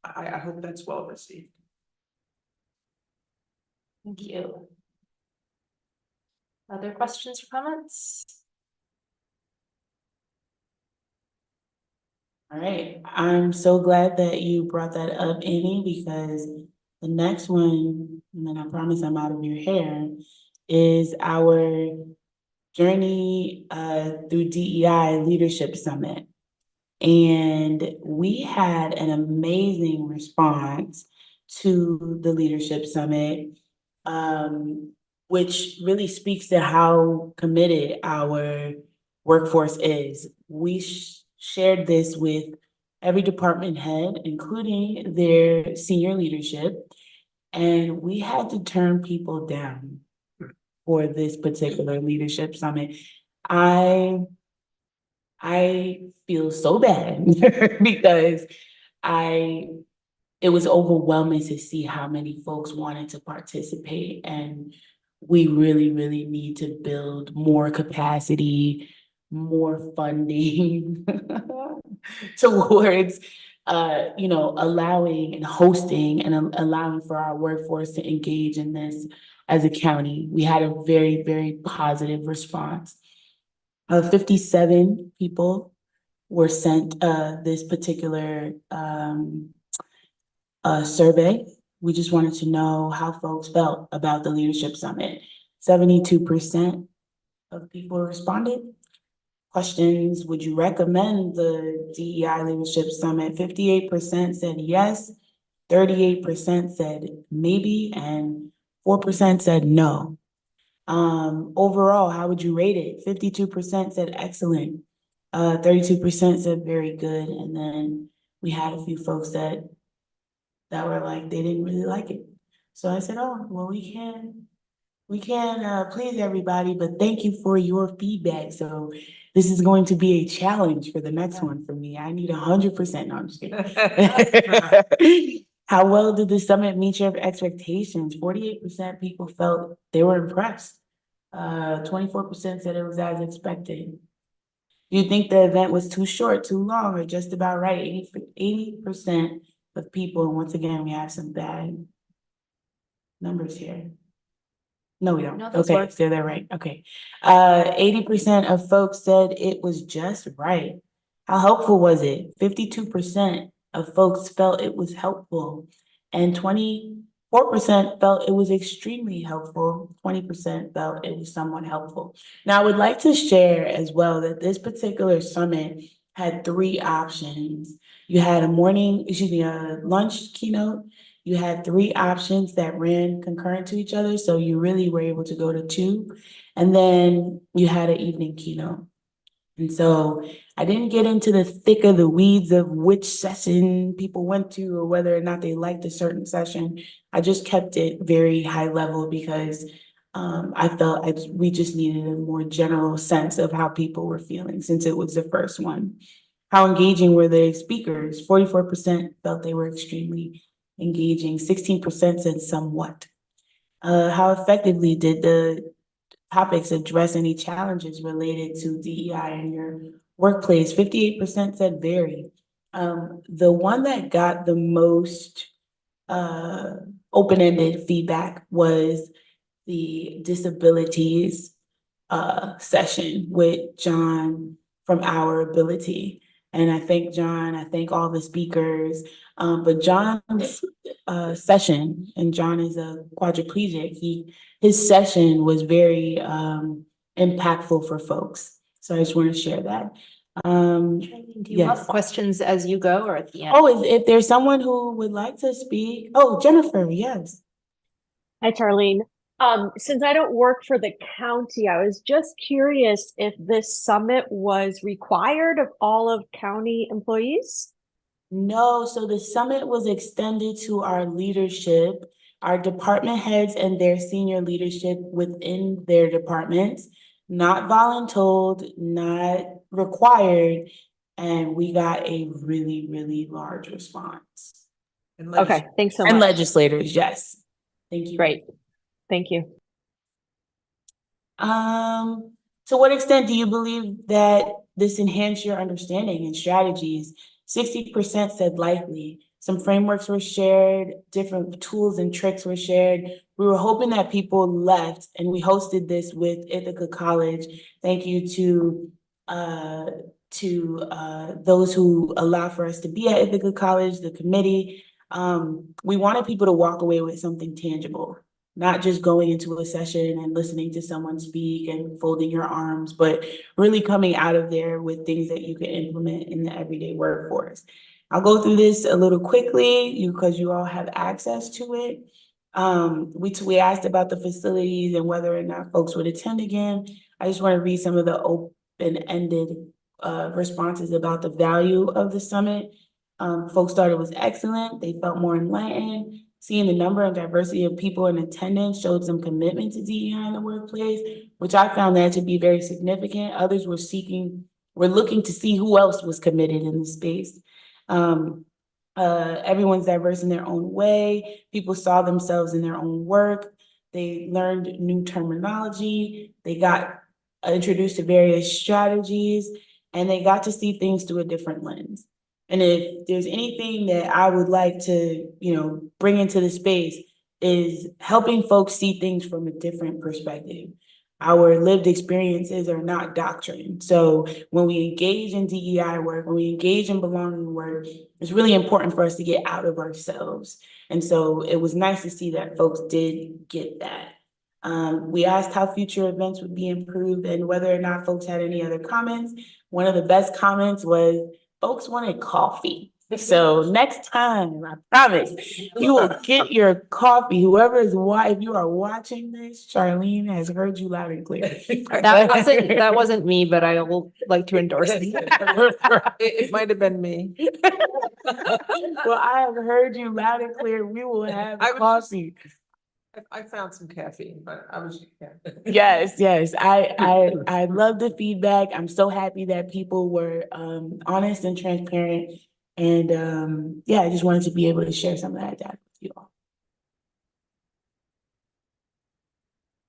I hope that's well received. Thank you. Other questions or comments? All right, I'm so glad that you brought that up, Annie, because the next one, and then I promise I'm out of your hair, is our journey through DEI Leadership Summit. And we had an amazing response to the Leadership Summit, which really speaks to how committed our workforce is. We shared this with every department head, including their senior leadership, and we had to turn people down for this particular leadership summit. I feel so bad because it was overwhelming to see how many folks wanted to participate, and we really, really need to build more capacity, more funding towards allowing and hosting and allowing for our workforce to engage in this as a county. We had a very, very positive response. 57 people were sent this particular survey. We just wanted to know how folks felt about the Leadership Summit. 72% of people responded. Questions: would you recommend the DEI Leadership Summit? 58% said yes, 38% said maybe, and 4% said no. Overall, how would you rate it? 52% said excellent, 32% said very good, and then we had a few folks that were like, they didn't really like it. So I said, oh, well, we can't please everybody, but thank you for your feedback. So this is going to be a challenge for the next one for me. I need 100%. No, I'm just kidding. How well did the summit meet your expectations? 48% people felt they were impressed. 24% said it was as expected. Do you think the event was too short, too long, or just about right? 80% of people, and once again, we have some bad numbers here. No, we don't. No, those Okay, work. so they're right. Okay. 80% of folks said it was just right. How helpful was it? 52% of folks felt it was helpful, and 24% felt it was extremely helpful. 20% felt it was somewhat helpful. Now, I would like to share as well that this particular summit had 3 options. You had a lunch keynote. You had 3 options that ran concurrent to each other, so you really were able to go to 2. And then you had an evening keynote. And so I didn't get into the thick of the weeds of which session people went to or whether or not they liked a certain session. I just kept it very high level because I felt we just needed a more general sense of how people were feeling since it was the first one. How engaging were the speakers? 44% felt they were extremely engaging. 16% said somewhat. How effectively did the topics address any challenges related to DEI in your workplace? 58% said very. The one that got the most open-ended feedback was the disabilities session with John from Our Ability. And I thank John, I thank all the speakers. But John's session, and John is a quadriplegic, his session was very impactful for folks. So I just want to share that. Do you Yes. have questions as you go or at the end? Oh, if there's someone who would like to speak. Oh, Jennifer, yes. Hi, Charlene. Since I don't work for the county, I was just curious if this summit was required of all of county employees? No, so the summit was extended to our leadership, our department heads and their senior leadership within their departments, not voluntold, not required, and we got a really, really large response. Okay, thanks so much. And legislators, yes. Thank you. Great. Thank you. To what extent do you believe that this enhanced your understanding and strategies? 60% said likely. Some frameworks were shared, different tools and tricks were shared. We were hoping that people left, and we hosted this with Ithaca College. Thank you to those who allow for us to be at Ithaca College, the committee. We wanted people to walk away with something tangible, not just going into a session and listening to someone speak and folding your arms, but really coming out of there with things that you can implement in the everyday workforce. I'll go through this a little quickly because you all have access to it. We asked about the facilities and whether or not folks would attend again. I just want to read some of the open-ended responses about the value of the summit. Folks thought it was excellent. They felt more enlightened. seeing the number and diversity of people in attendance showed some commitment to DEI in the workplace, which I found that to be very significant. Others were looking to see who else was committed in the space. Everyone's diverse in their own way. People saw themselves in their own work. They learned new terminology. They got introduced to various strategies, and they got to see things through a different lens. And if there's anything that I would like to, bring into the space, is helping folks see things from a different perspective. Our lived experiences are not doctrine. So when we engage in DEI work, when we engage in belonging work, it's really important for us to get out of ourselves. And so it was nice to see that folks did get that. We asked how future events would be improved and whether or not folks had any other comments. One of the best comments was folks wanted coffee. So next time, I promise, you will get your coffee. Whoever is if you are watching this, Charlene has heard you loud and clear. That wasn't me, but I will like to endorse that. It might have been me. Well, I have heard you loud and clear. We will have I was coffee. I found some caffeine, but I was, yeah. Yes. I love the feedback. I'm so happy that people were honest and transparent. And I just wanted to be able to share some of that data with you all.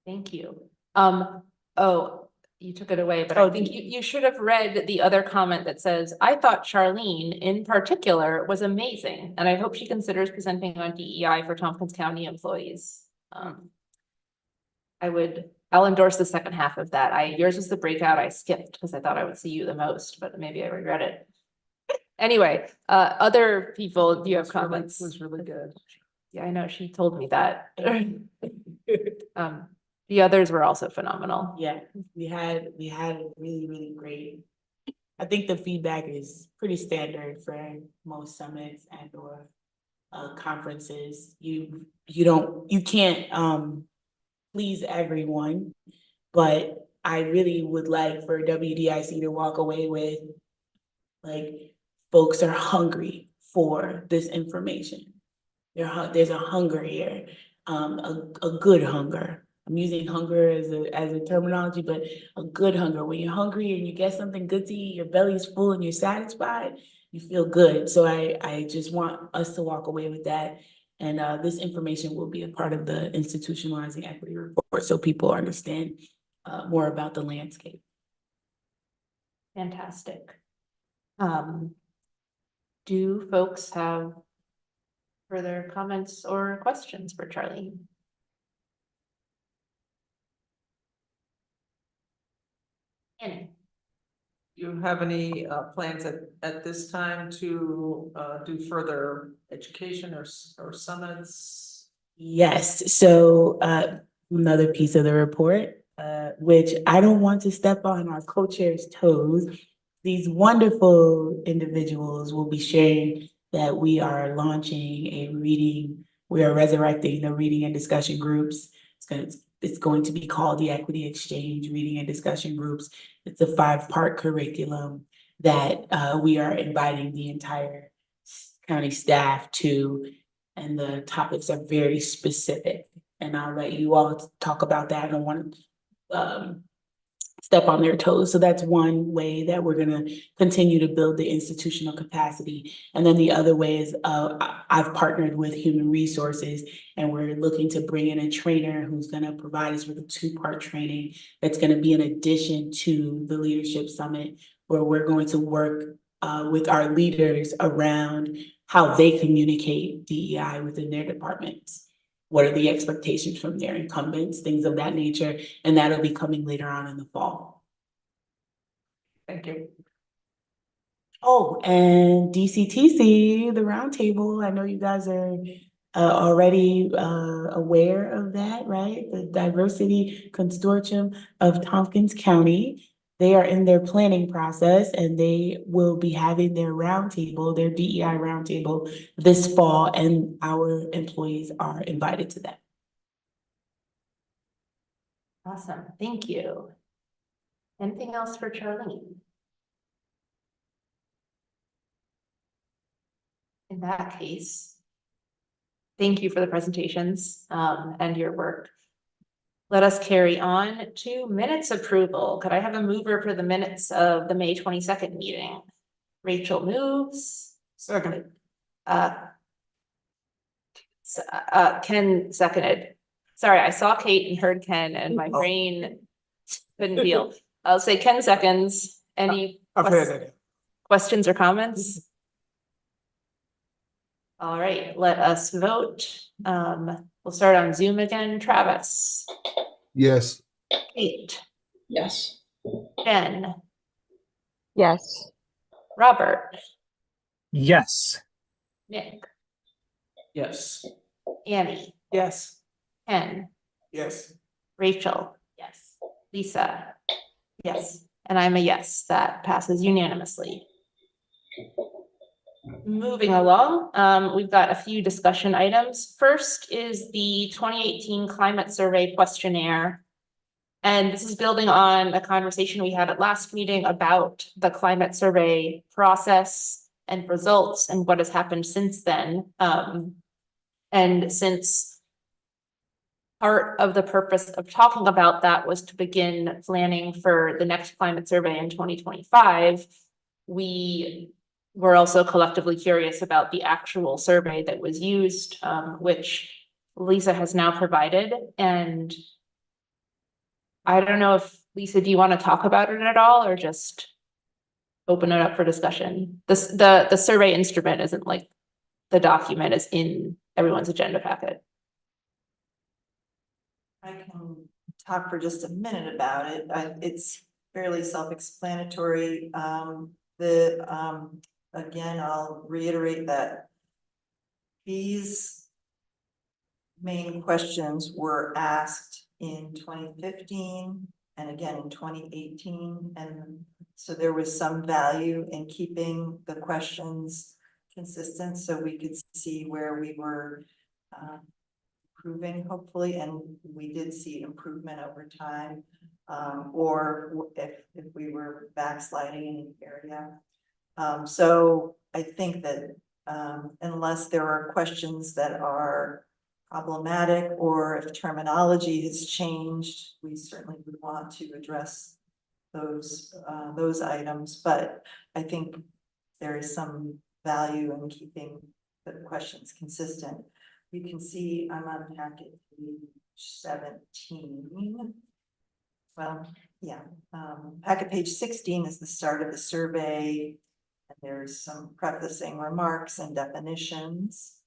Thank you. Oh, you took it away, but I think you should have read the other comment that says, I thought Charlene in particular was amazing, and I hope she considers presenting on DEI for Tompkins County employees. I'll endorse the second half of that. Yours was the breakout I skipped because I thought I would see you the most, but maybe I regret it. Anyway, other people, do you have comments? Was really good. Yeah, I know, she told me that. The others were also phenomenal. Yeah, we had really, really great. I think the feedback is pretty standard for most summits and or conferences. You can't please everyone, but I really would like for WDIC to walk away with folks are hungry for this information. There's a hunger here, a good hunger. I'm using hunger as a terminology, but a good hunger. When you're hungry and you get something good to eat, your belly's full and you're satisfied, you feel good. So I just want us to walk away with that. And this information will be a part of the institutionalizing equity report so people understand more about the landscape. Fantastic. Do folks have further comments or questions for Charlene? Annie? Do you have any plans at this time to do further education or summits? Yes, so another piece of the report, which I don't want to step on our co-chair's toes. These wonderful individuals will be sharing that we are launching we are resurrecting the reading and discussion groups. It's going to be called the Equity Exchange Reading and Discussion Groups. It's a 5-part curriculum that we are inviting the entire county staff to, and the topics are very specific. And I'll let you all talk about that. I don't want to step on their toes. So that's one way that we're going to continue to build the institutional capacity. And then the other way is I've partnered with Human Resources, and we're looking to bring in a trainer who's going to provide us with a 2-part training that's going to be in addition to the Leadership Summit, where we're going to work with our leaders around how they communicate DEI within their departments. What are the expectations from their incumbents, things of that nature, and that'll be coming later on in the fall. Thank you. Oh, and DCTC, the roundtable, I know you guys are already aware of that, right? The Diversity Consortium of Tompkins County. They are in their planning process, and they will be having their roundtable, their DEI roundtable this fall, and our employees are invited to that. Awesome, thank you. Anything else for Charlene? In that case, Thank you for the presentations, and your work. Let us carry on to minutes approval. Could I have a mover for the minutes of the May 22nd meeting? Rachel moves. Second. Ken seconded. Sorry, I saw Kate and heard Ken and my brain couldn't deal. I'll say Ken seconds. Any I've heard that. questions or comments? All right, let us vote. We'll start on Zoom again. Travis, Yes. Kate, Yes. Jen, Yes. Robert, Yes. Nick, Yes. Annie, Yes. Ken, Yes. Rachel, Yes. Lisa. Yes, and I'm a yes. That passes unanimously. Moving along, we've got a few discussion items. First is the 2018 climate survey questionnaire. And this is building on a conversation we had at last meeting about the climate survey process and results and what has happened since then. And since part of the purpose of talking about that was to begin planning for the next climate survey in 2025, we were also collectively curious about the actual survey that was used, which Lisa has now provided. And I don't know if, Lisa, do you want to talk about it at all or just open it up for discussion? The survey instrument isn't like the document is in everyone's agenda packet. I can talk for just a minute about it. It's fairly self-explanatory. Again, I'll reiterate that these main questions were asked in 2015 and again in 2018. And so there was some value in keeping the questions consistent so we could see where we were improving, hopefully, and we did see improvement over time, or if we were backsliding in an area. So I think that unless there are questions that are problematic or if terminology has changed, we certainly would want to address those items. But I think there is some value in keeping the questions consistent. You can see I'm on packet page 17. Well, yeah, packet page 16 is the start of the survey. And there's some prefacing remarks and definitions.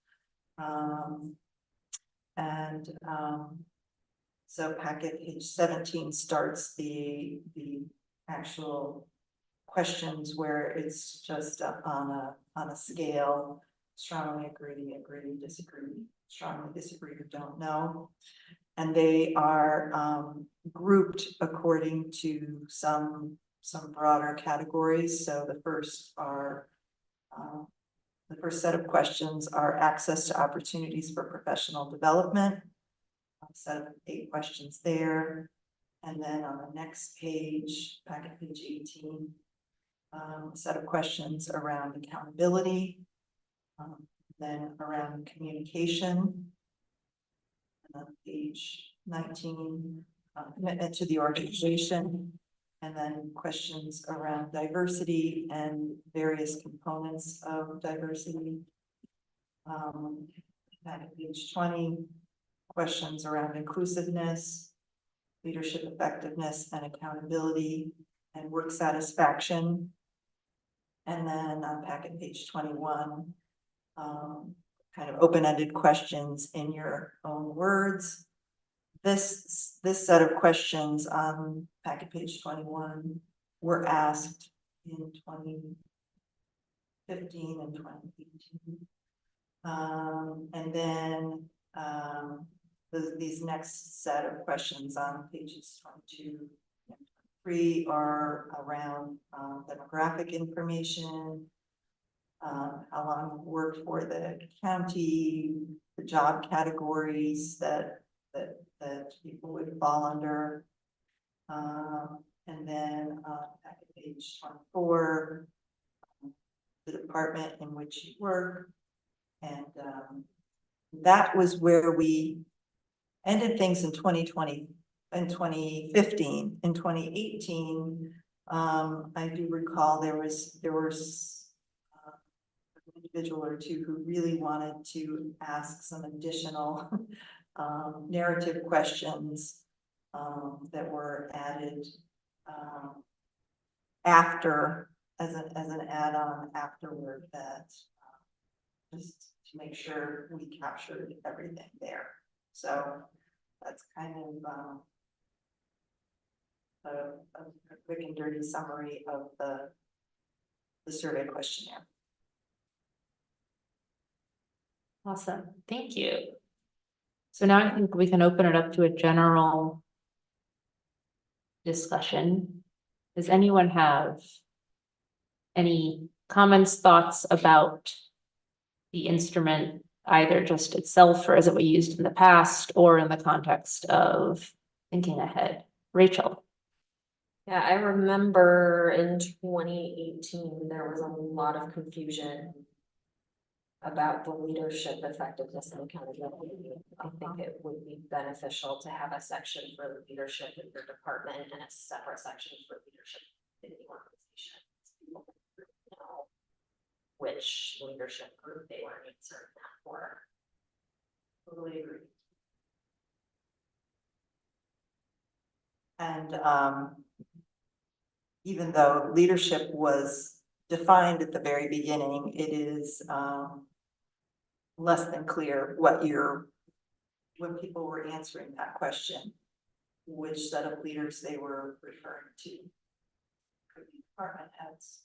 So packet page 17 starts the actual questions where it's just on a scale. Strongly agree, disagree, strongly disagree, or don't know. And they are grouped according to some broader categories. So the first set of questions are access to opportunities for professional development. A set of 8 questions there. And then on the next page, packet page 18, a set of questions around accountability. Then around communication. And on page 19, commitment to the organization. And then questions around diversity and various components of diversity. At page 20, questions around inclusiveness, leadership effectiveness and accountability, and work satisfaction. And then on packet page 21, kind of open-ended questions in your own words. This set of questions on packet page 21 were asked in 2015 and 2018. And then these next set of questions on pages 22 and 23 are around demographic information, how long you worked for the county, the job categories that people would fall under. And then at page 24, the department in which you work, and that was where we ended things in 2020, in 2015. In 2018, I do recall there was an individual or two who really wanted to ask some additional narrative questions that were added after, as an add-on afterward, that just to make sure we captured everything there. So that's kind of a quick and dirty summary of the survey questionnaire. Awesome, thank you. So now I think we can open it up to a general discussion. Does anyone have any comments, thoughts about the instrument, either just itself or as it was used in the past, or in the context of thinking ahead? Rachel? Yeah, I remember in 2018, there was a lot of confusion about the leadership effectiveness and accountability. I think it would be beneficial to have a section for leadership in your department and a separate section for leadership in the organization. People know which leadership group they were answering that for. Totally agree. And even though leadership was defined at the very beginning, it is less than clear when people were answering that question, which set of leaders they were referring to. Could be department heads,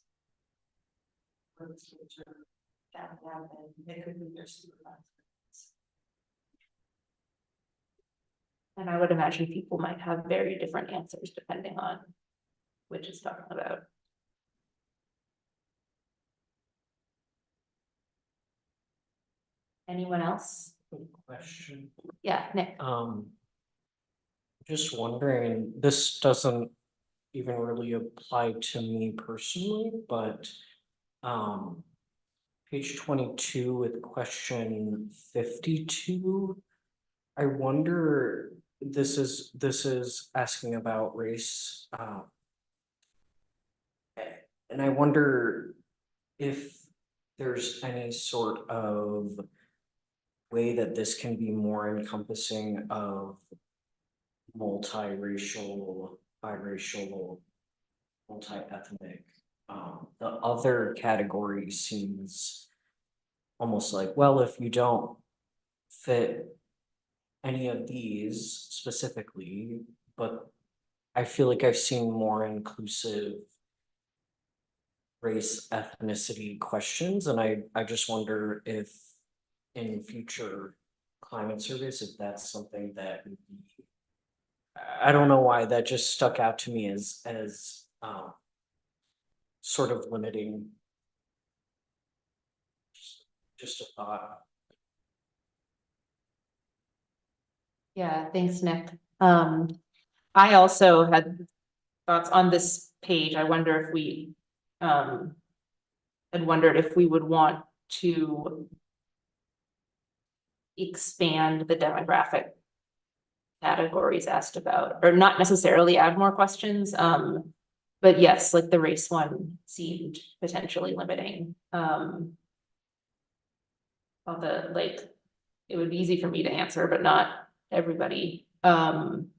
legislature, and it could be their supervisors. And I would imagine people might have very different answers depending on which is talking about. Anyone else? Question. Yeah, Nick. Just wondering, this doesn't even really apply to me personally, but page 22 with question 52. I wonder, this is asking about race. And I wonder if there's any sort of way that this can be more encompassing of multiracial, biracial, multi-ethnic. The other category seems almost like, well, if you don't fit any of these specifically, but I feel like I've seen more inclusive race ethnicity questions, and I just wonder if in future climate surveys, if that's something that would be, I don't know why that just stuck out to me as sort of limiting. Just a thought. Yeah, thanks, Nick. I also had thoughts on this page. I wonder if we had wondered if we would want to expand the demographic categories asked about, or not necessarily add more questions. But yes, like the race one seemed potentially limiting. Although, like, it would be easy for me to answer, but not everybody. And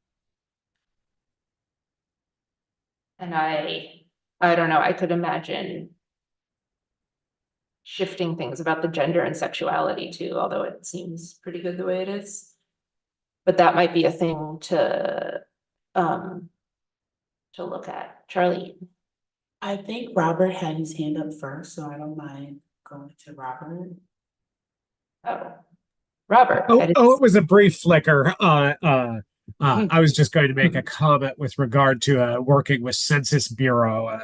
I don't know, I could imagine shifting things about the gender and sexuality too, although it seems pretty good the way it is. But that might be a thing to look at. Charlie. I think Robert had his hand up first, so I don't mind going to Robert. Oh, Robert. It was a brief flicker. I was just going to make a comment with regard to working with Census Bureau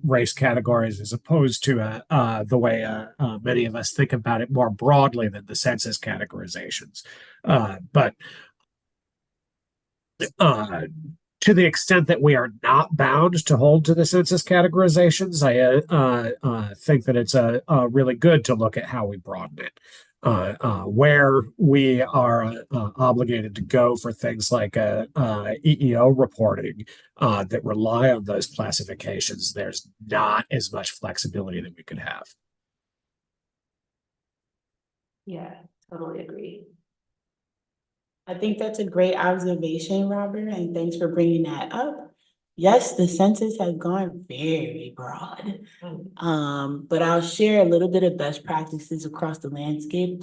race categories as opposed to the way many of us think about it more broadly than the census categorizations. But to the extent that we are not bound to hold to the census categorizations, I think that it's really good to look at how we broaden it. where we are obligated to go for things like EEO reporting that rely on those classifications, there's not as much flexibility that we could have. Yeah, totally agree. I think that's a great observation, Robert, and thanks for bringing that up. Yes, the census has gone very broad. But I'll share a little bit of best practices across the landscape.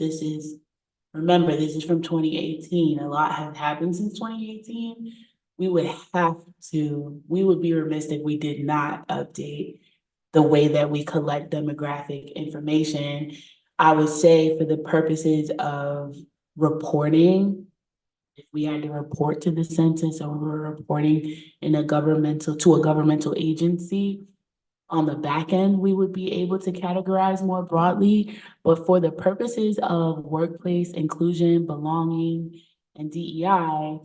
Remember, this is from 2018. A lot has happened since 2018. We would be remiss if we did not update the way that we collect demographic information. I would say for the purposes of reporting, if we had to report to the census or we were reporting to a governmental agency, on the back end, we would be able to categorize more broadly. But for the purposes of workplace inclusion, belonging, and DEI,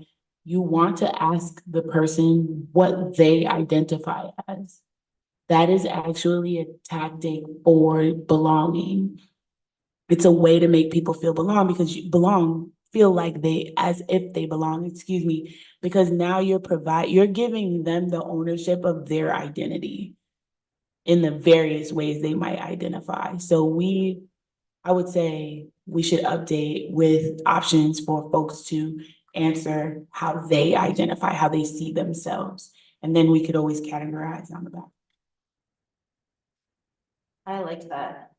you want to ask the person what they identify as. That is actually a tactic for belonging. It's a way to make people feel feel like as if they belong, because now you're giving them the ownership of their identity in the various ways they might identify. So I would say we should update with options for folks to answer how they identify, how they see themselves. And then we could always categorize on the back. I like that.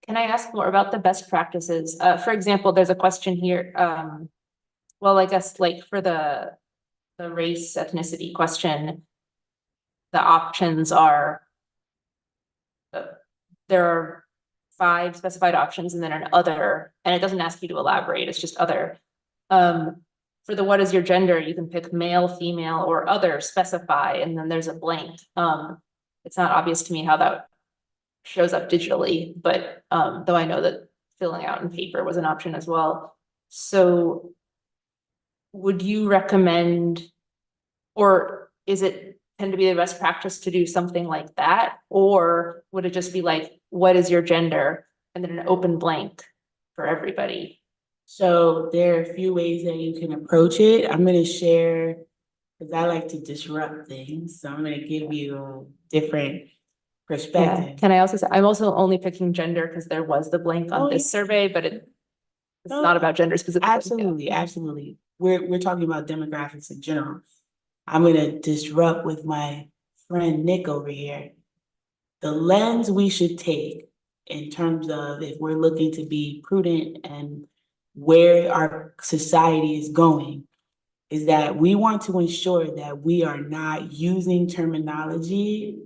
Can I ask more about the best practices? For example, there's a question here. Well, I guess like for the race ethnicity question, the options are, there are 5 specified options and then an other, and it doesn't ask you to elaborate, it's just other. For the what is your gender, you can pick male, female, or other, specify, and then there's a blank. It's not obvious to me how that shows up digitally, but though I know that filling out in paper was an option as well. So would you recommend, or is it tend to be the best practice to do something like that? Or would it just be like, what is your gender? And then an open blank for everybody? So there are a few ways that you can approach it. I'm going to share, because I like to disrupt things. So I'm going to give you different perspectives. Yeah. Can I also say, I'm also only picking gender because there was the blank on this survey, but it's not about gender specifically. Absolutely, absolutely. We're talking about demographics in general. I'm going to disrupt with my friend Nick over here. The lens we should take in terms of if we're looking to be prudent and where our society is going is that we want to ensure that we are not using terminology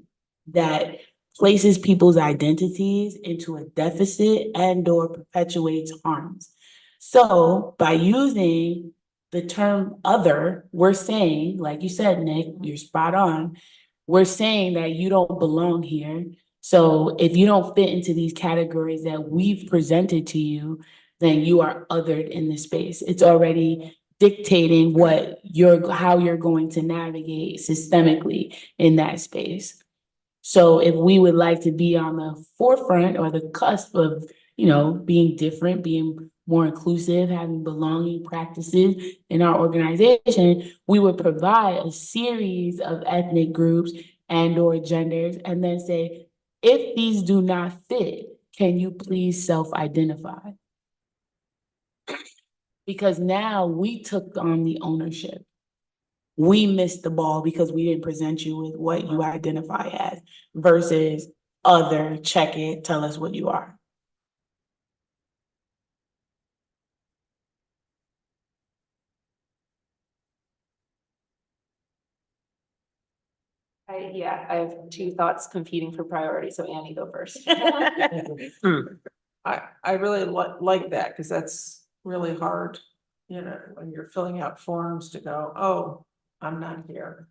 that places people's identities into a deficit and or perpetuates harms. So by using the term other, we're saying, like you said, Nick, you're spot on. We're saying that you don't belong here. So if you don't fit into these categories that we've presented to you, then you are othered in this space. It's already dictating how you're going to navigate systemically in that space. So if we would like to be on the forefront or the cusp of, being different, being more inclusive, having belonging practices in our organization, we would provide a series of ethnic groups and or genders and then say, if these do not fit, can you please self-identify? Because now we took on the ownership. We missed the ball because we didn't present you with what you identify as versus other, check it, tell us what you are. I have 2 thoughts competing for priority, so Annie, go first. I really like that, because that's really hard, when you're filling out forms to go, oh, I'm not here.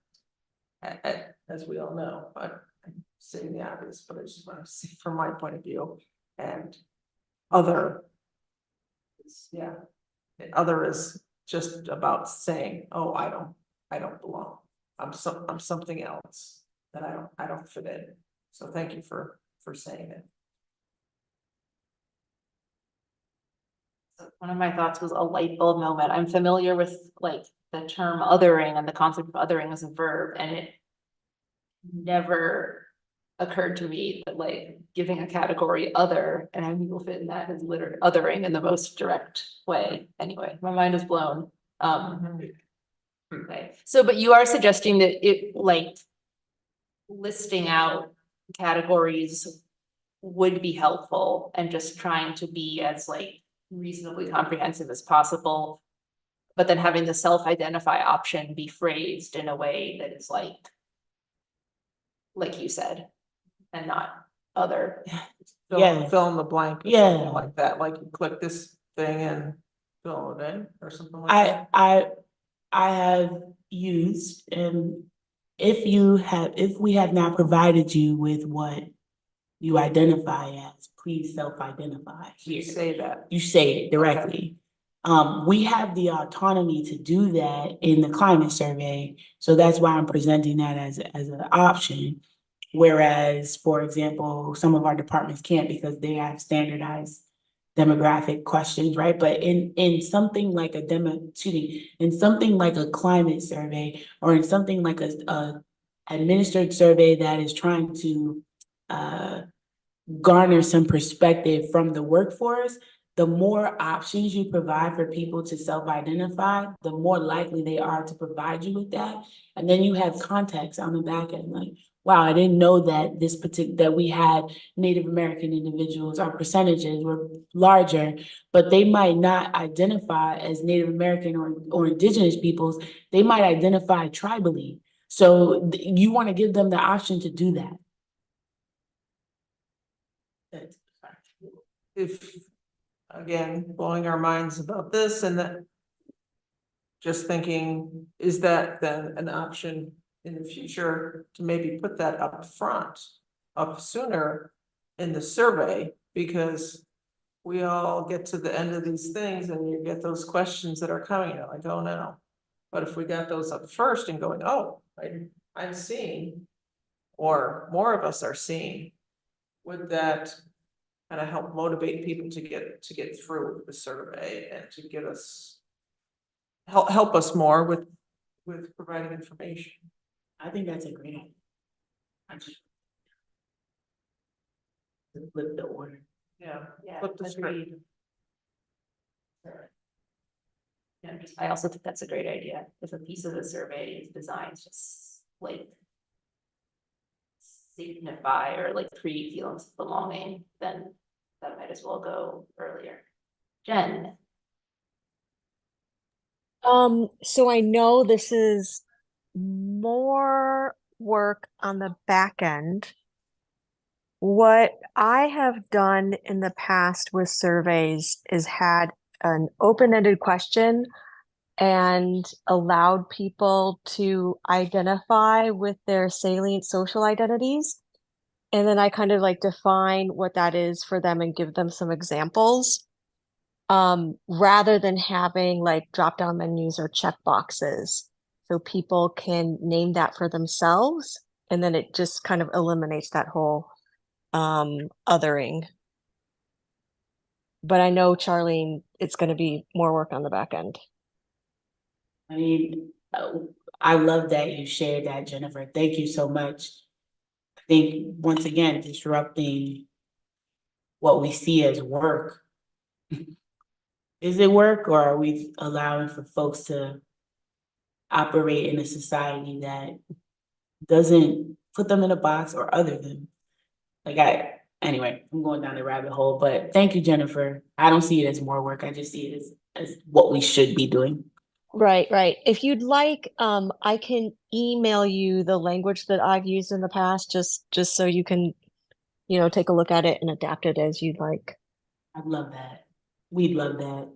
As we all know, but I'm saying the obvious, but I just want to see from my point of view. And other is just about saying, oh, I don't belong. I'm something else that I don't fit in. So thank you for saying it. One of my thoughts was a light bulb moment. I'm familiar with like the term othering and the concept of othering as a verb, and it never occurred to me that like giving a category other, and I will fit in that, is literally othering in the most direct way. Anyway, my mind is blown. Okay, so but you are suggesting that it like listing out categories would be helpful and just trying to be as like reasonably comprehensive as possible. But then having the self-identify option be phrased in a way that is like you said, and not other. Fill, fill in the blank. Or Yeah. something like that, like you click this thing and fill it in or something like that. I have used, and if we have not provided you with what you identify as, please self-identify You here. say that. You say it directly. We have the autonomy to do that in the climate survey, so that's why I'm presenting that as an option. Whereas, for example, some of our departments can't because they have standardized demographic questions, right? But in something like in something like a climate survey, or in something like a administered survey that is trying to garner some perspective from the workforce, the more options you provide for people to self-identify, the more likely they are to provide you with that. And then you have context on the back end, like, wow, I didn't know that that we had Native American individuals, our percentages were larger, but they might not identify as Native American or indigenous peoples. They might identify tribally. So you want to give them the option to do that. If, again, blowing our minds about this and that. Just thinking, is that then an option in the future to maybe put that up front, up sooner in the survey? Because we all get to the end of these things and you get those questions that are coming, you're like, oh no. But if we got those up first and going, oh, I'm seeing, or more of us are seeing, would that kind of help motivate people to get through the survey and to get us help us more with providing information? I think that's a great idea. I just flip the order. Yeah. Yeah, Flip the script. agreed. Yeah, I also think that's a great idea. If a piece of the survey is designed just like signify or like create feelings of belonging, then that might as well go earlier. Jen. So I know this is more work on the back end. What I have done in the past with surveys is had an open-ended question and allowed people to identify with their salient social identities. And then I kind of like define what that is for them and give them some examples. Rather than having like drop-down menus or check boxes. So people can name that for themselves, and then it just kind of eliminates that whole othering. But I know, Charlene, it's going to be more work on the back end. I mean, I love that you shared that, Jennifer. Thank you so much. I think, once again, disrupting what we see as work. Is it work, or are we allowing for folks to operate in a society that doesn't put them in a box or other them? Anyway, I'm going down the rabbit hole, but thank you, Jennifer. I don't see it as more work. I just see it as what we should be doing. Right, right. If you'd like, I can email you the language that I've used in the past, just so you can, take a look at it and adapt it as you'd like. I'd love that. We'd love that.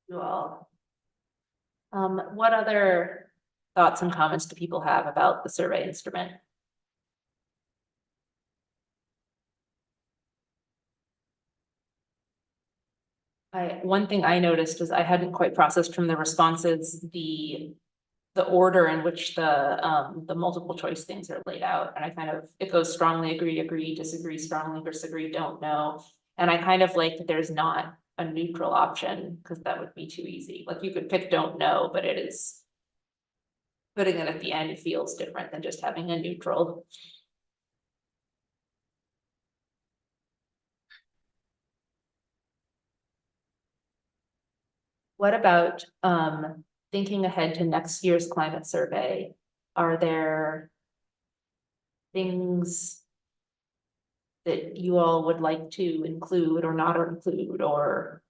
You all. What other thoughts and comments do people have about the survey instrument? One thing I noticed was I hadn't quite processed from the responses, the the order in which the multiple choice things are laid out. And I kind of, it goes strongly agree, agree, disagree, strongly disagree, don't know. And I kind of like that there's not a neutral option, because that would be too easy. Like you could pick don't know, but it is, putting it at the end feels different than just having a neutral. What about thinking ahead to next year's climate survey? Are there things that you all would like to include or not include, or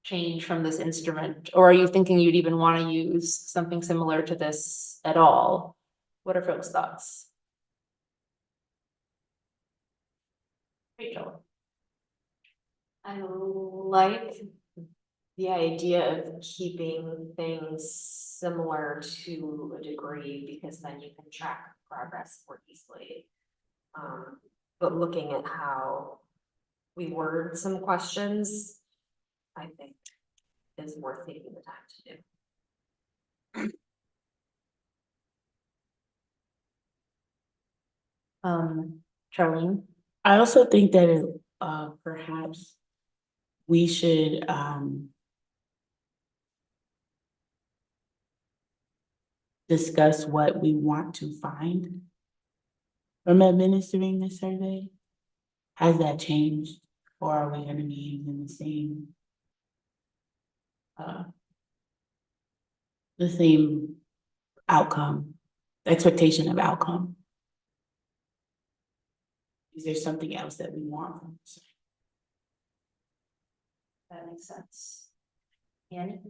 change from this instrument? Or are you thinking you'd even want to use something similar to this at all? What are folks' thoughts? Rachel. I like the idea of keeping things similar to a degree, because then you can track progress more easily. But looking at how we word some questions, I think is worth taking the time to do. Charlene? I also think that perhaps we should discuss what we want to find from administering the survey. Has that changed, or are we gonna be using the same outcome, expectation of outcome? Is there something else that we want from the survey? That makes sense. Annie?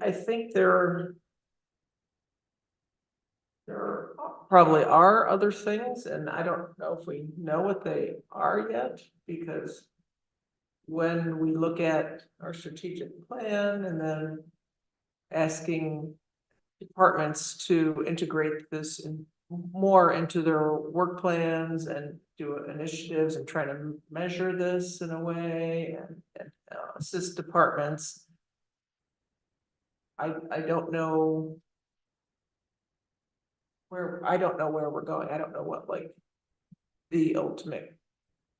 I think there probably are other things, and I don't know if we know what they are yet, because when we look at our strategic plan and then asking departments to integrate this more into their work plans and do initiatives and try to measure this in a way and assist departments. I don't know where we're going. I don't know what like the ultimate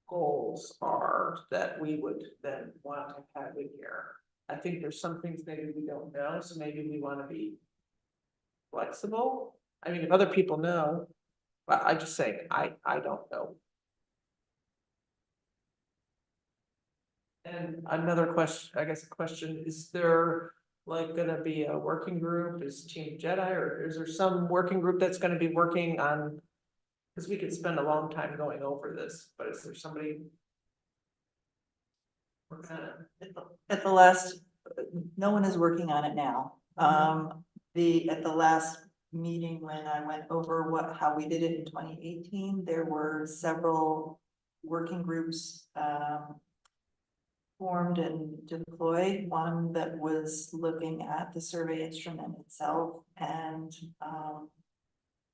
goals are that we would then want to have in here. I think there's some things maybe we don't know, so maybe we want to be flexible. I mean, if other people know, but I just say I don't know. And another question, I guess, is there like gonna be a working group? Is Team Jedi, or is there some working group that's gonna be working on? Because we could spend a long time going over this, but is there somebody? At the last, no one is working on it now. At the last meeting, when I went over how we did it in 2018, there were several working groups formed and deployed. One that was looking at the survey instrument itself and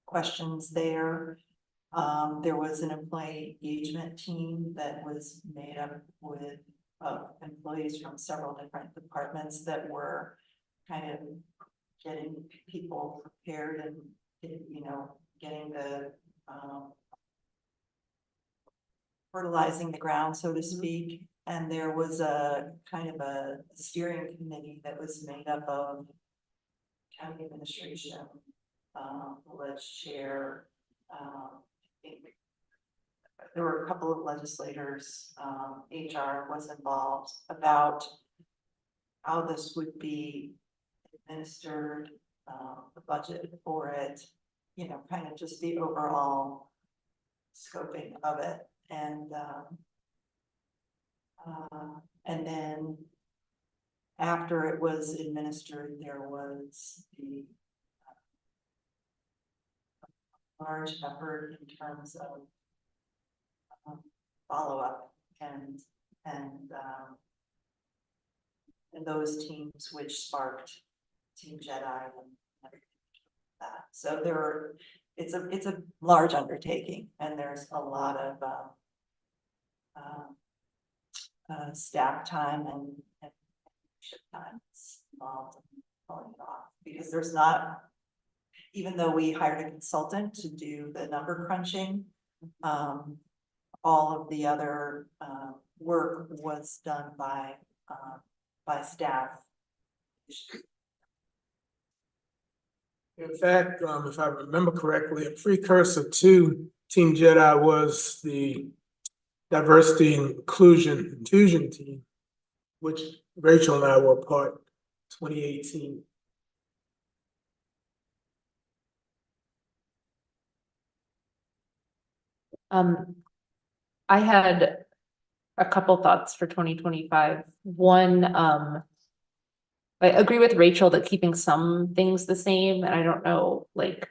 questions there. There was an employee engagement team that was made up with employees from several different departments that were kind of getting people prepared and, you know, getting the fertilizing the ground, so to speak. And there was a kind of a steering committee that was made up of county administration, the leg chair, there were a couple of legislators, HR was involved about how this would be administered, the budget for it, you know, kind of just the overall scoping of it. And then after it was administered, there was the large effort in terms of follow-up and those teams, which sparked Team Jedi and everything like that. So it's a large undertaking, and there's a lot of staff time and time that's involved in pulling it off, because there's not, even though we hired a consultant to do the number crunching, all of the other work was done by staff. In fact, if I remember correctly, a precursor to Team Jedi was the diversity and inclusion infusion team, which Rachel and I were part 2018. I had a couple thoughts for 2025. One, I agree with Rachel that keeping some things the same, and I don't know like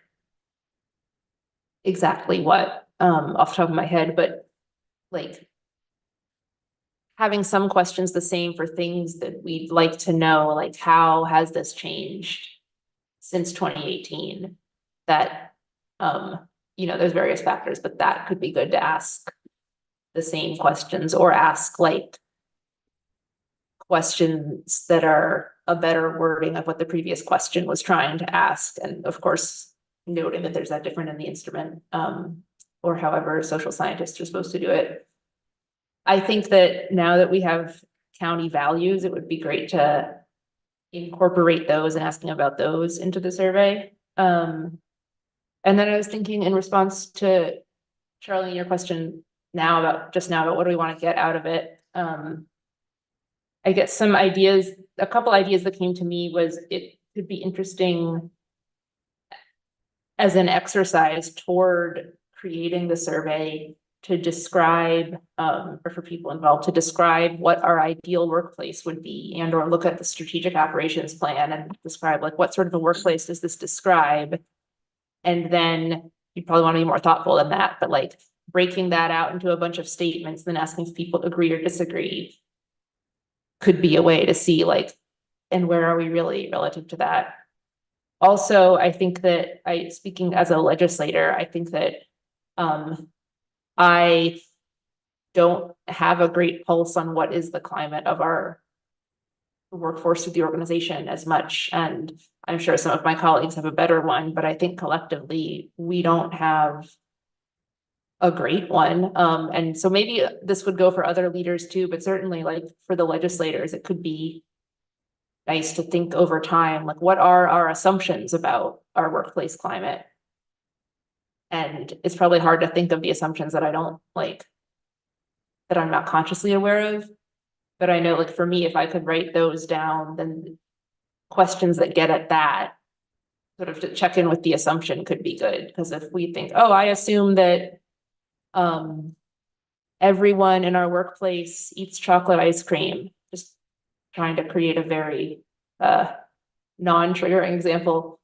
exactly what off the top of my head, but like having some questions the same for things that we'd like to know, like how has this changed since 2018? That there's various factors, but that could be good to ask the same questions, or ask like questions that are a better wording of what the previous question was trying to ask. And of course, noting that there's that different in the instrument, or however social scientists are supposed to do it. I think that now that we have county values, it would be great to incorporate those and asking about those into the survey. And then I was thinking in response to Charlie, your question about what do we want to get out of it? I guess a couple ideas that came to me was it could be interesting as an exercise toward creating the survey to describe, or for people involved to describe what our ideal workplace would be, and or look at the strategic operations plan and describe like what sort of a workplace does this describe? And then you probably want to be more thoughtful than that, but like breaking that out into a bunch of statements, then asking if people agree or disagree could be a way to see like, and where are we really relative to that? Also, I think that speaking as a legislator, I think that I don't have a great pulse on what is the climate of our workforce of the organization as much. And I'm sure some of my colleagues have a better one, but I think collectively we don't have a great one. And so maybe this would go for other leaders too, but certainly like for the legislators, it could be nice to think over time, like what are our assumptions about our workplace climate? And it's probably hard to think of the assumptions that I don't like, that I'm not consciously aware of. But I know like for me, if I could write those down, then questions that get at that, sort of to check in with the assumption could be good. Because if we think, oh, I assume that everyone in our workplace eats chocolate ice cream, just trying to create a very non-triggering example.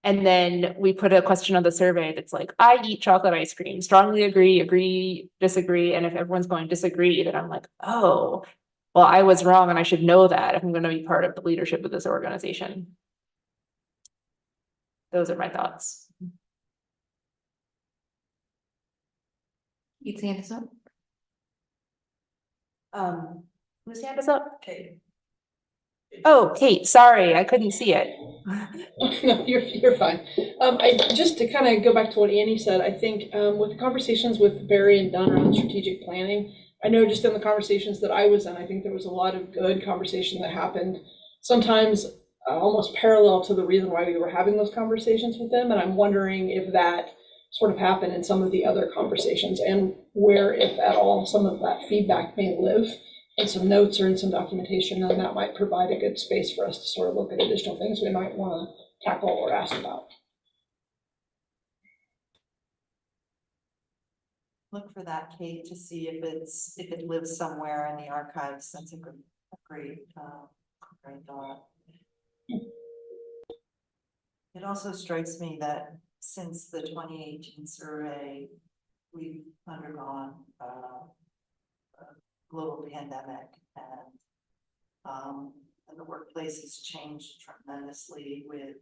And then we put a question on the survey that's like, I eat chocolate ice cream, strongly agree, disagree. And if everyone's going to disagree, then I'm like, oh, well, I was wrong and I should know that if I'm going to be part of the leadership of this organization. Those are my thoughts. Keith's hand is up. Whose hand is up? Okay. Oh, Kate, sorry, I couldn't see it. No, you're fine. I just to kind of go back to what Annie said, I think with the conversations with Barry and Dunn around strategic planning, I know just in the conversations that I was in, I think there was a lot of good conversation that happened, sometimes almost parallel to the reason why we were having those conversations with them. And I'm wondering if that sort of happened in some of the other conversations, and where, if at all, some of that feedback may live in some notes or in some documentation, and that might provide a good space for us to sort of look at additional things we might want to tackle or ask about. Look for that, Kate, to see if it lives somewhere in the archives. That's a great thought. It also strikes me that since the 2018 survey, we've undergone a global pandemic, and the workplace has changed tremendously with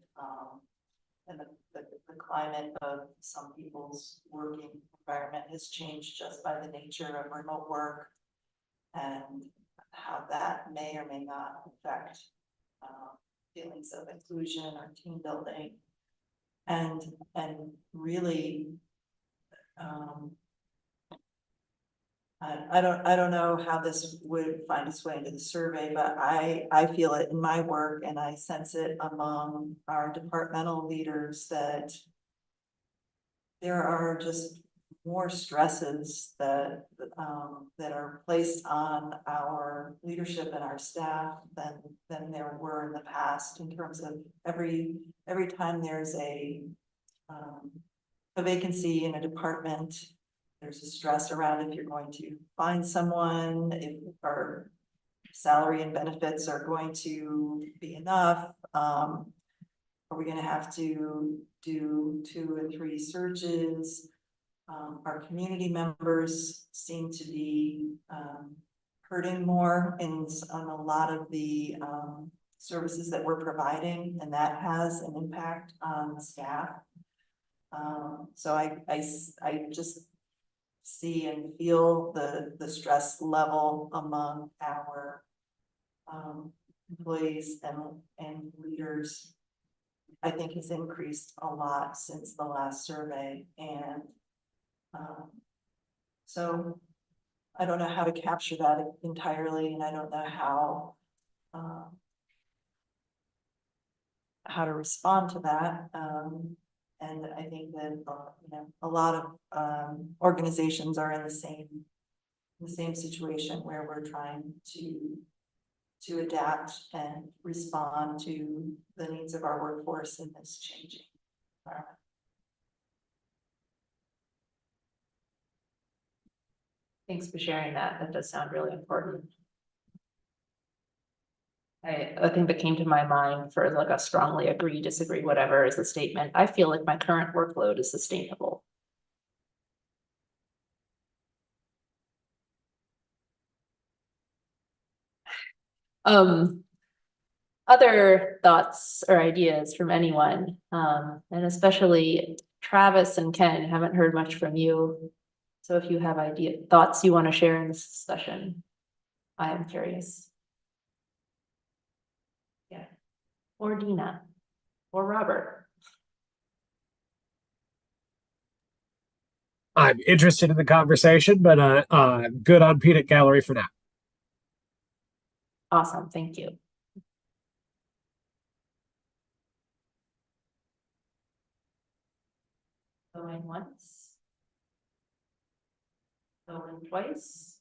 and the climate of some people's working environment has changed just by the nature of remote work. And how that may or may not affect feelings of inclusion or team building. And really, I don't know how this would find its way into the survey, but I feel it in my work and I sense it among our departmental leaders that there are just more stresses that are placed on our leadership and our staff than there were in the past, in terms of every time there's a vacancy in a department, there's a stress around if you're going to find someone, if our salary and benefits are going to be enough. Are we gonna have to do 2 and 3 searches? Our community members seem to be hurting more on a lot of the services that we're providing, and that has an impact on the staff. So I just see and feel the stress level among our employees and leaders. I think has increased a lot since the last survey, and so I don't know how to capture that entirely, and I don't know how to respond to that. And I think that a lot of organizations are in the same situation where we're trying to adapt and respond to the needs of our workforce in this changing environment. Thanks for sharing that. That does sound really important. I think that came to my mind for like a strongly agree, disagree, whatever is the statement. I feel like my current workload is sustainable. Other thoughts or ideas from anyone, and especially Travis and Ken, haven't heard much from you. So if you have thoughts you want to share in this discussion, I am curious. Yeah, or Dina, or Robert. I'm interested in the conversation, but good on Peanut Gallery for now. Awesome, thank you. Going once. Going twice.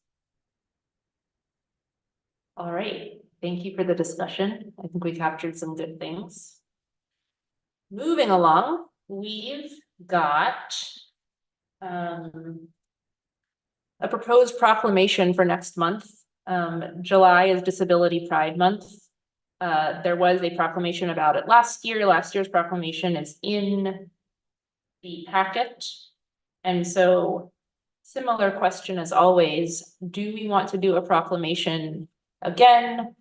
All right, thank you for the discussion. I think we captured some good things. Moving along, we've got a proposed proclamation for next month. July is Disability Pride Month. There was a proclamation about it last year. Last year's proclamation is in the packet. And so, similar question as always, do we want to do a proclamation again?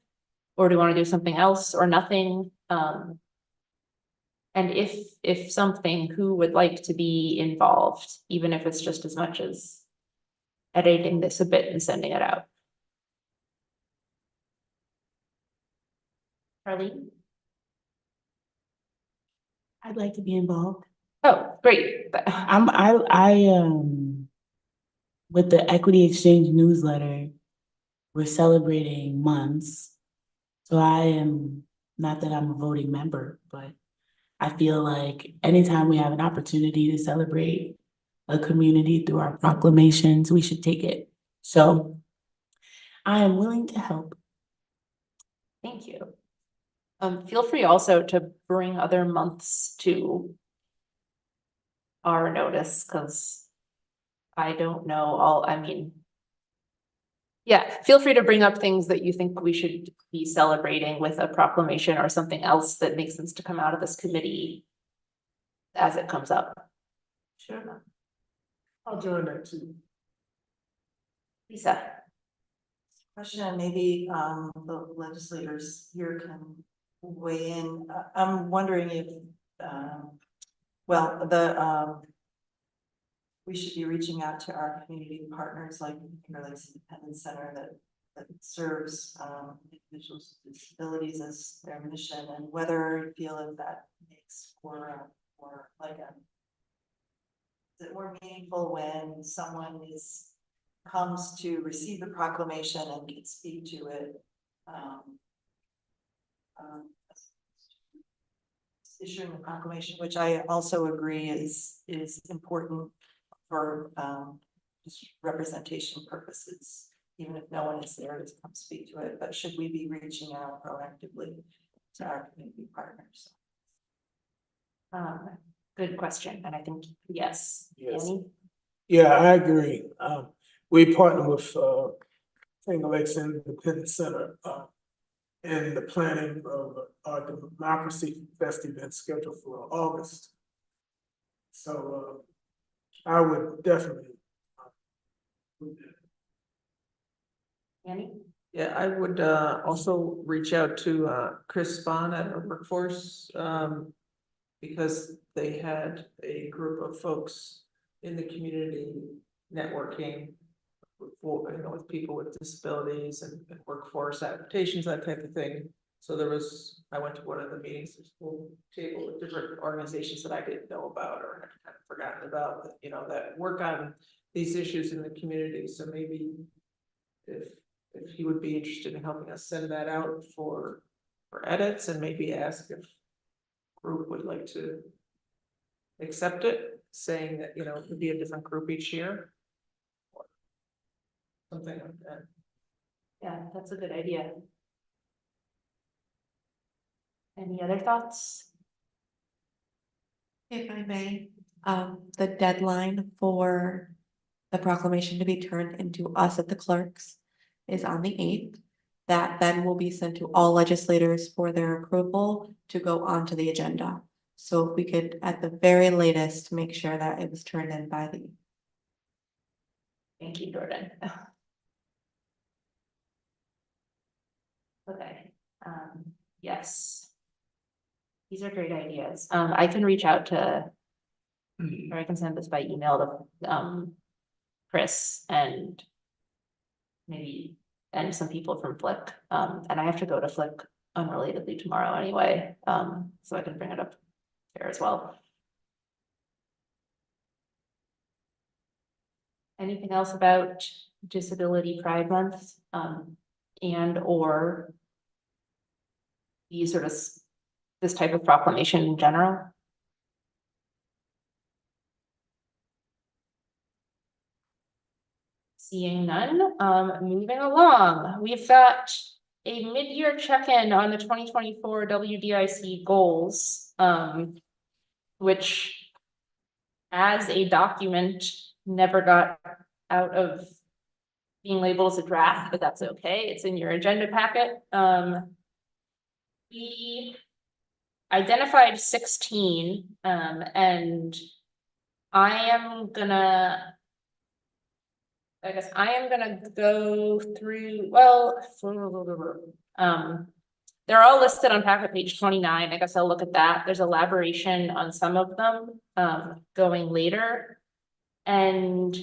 Or do we want to do something else or nothing? And if something, who would like to be involved, even if it's just as much as editing this a bit and sending it out? Arlene? I'd like to be involved. Oh, great. With the Equity Exchange newsletter, we're celebrating months. So I am, not that I'm a voting member, but I feel like anytime we have an opportunity to celebrate a community through our proclamations, we should take it. So I am willing to help. Thank you. Feel free also to bring other months to our notice, because I don't know yeah, feel free to bring up things that you think we should be celebrating with a proclamation or something else that makes sense to come out of this committee as it comes up. Sure. I'll join that too. Lisa. Question, maybe the legislators here can weigh in. I'm wondering if, we should be reaching out to our community partners like Finger Lakes Independence Center that serves individuals with disabilities as their mission, and whether you feel that that makes for like a, is it more meaningful when someone comes to receive the proclamation and can speak to it. Issuing the proclamation, which I also agree is important for just representation purposes, even if no one is there to come speak to it. But should we be reaching out proactively to our community partners? Good question, and I think yes. Yes. Annie? Yeah, I agree. We partner with Finger Lakes Independence Center in the planning of our Democracy Fest event scheduled for August. So I would definitely. Annie? Yeah, I would also reach out to Chris Spahn at our workforce, because they had a group of folks in the community networking with people with disabilities and workforce adaptations, that type of thing. So I went to one of the meetings, there's a whole table with different organizations that I didn't know about or had kind of forgotten about, that work on these issues in the community. So maybe if he would be interested in helping us send that out for edits, and maybe ask if group would like to accept it, saying that, it would be a different group each year. Or something like that. Yeah, that's a good idea. Any other thoughts? If I may, the deadline for the proclamation to be turned into us at the clerks is on the 8th. That then will be sent to all legislators for their approval to go onto the agenda. So if we could, at the very latest, make sure that it was turned in by the. Thank you, Jordan. Okay, yes. These are great ideas. I can reach out to, or I can send this by email to Chris and maybe some people from Flick. And I have to go to Flick unrelatedly tomorrow anyway, so I can bring it up here as well. Anything else about Disability Pride Month, and or this type of proclamation in general? Seeing none, moving along, we've got a mid-year check-in on the 2024 WDIC goals, which as a document never got out of being labeled as a draft, but that's okay. It's in your agenda packet. We identified 16, and I guess I am gonna go through, they're all listed on packet page 29. I guess I'll look at that. There's elaboration on some of them, going later. And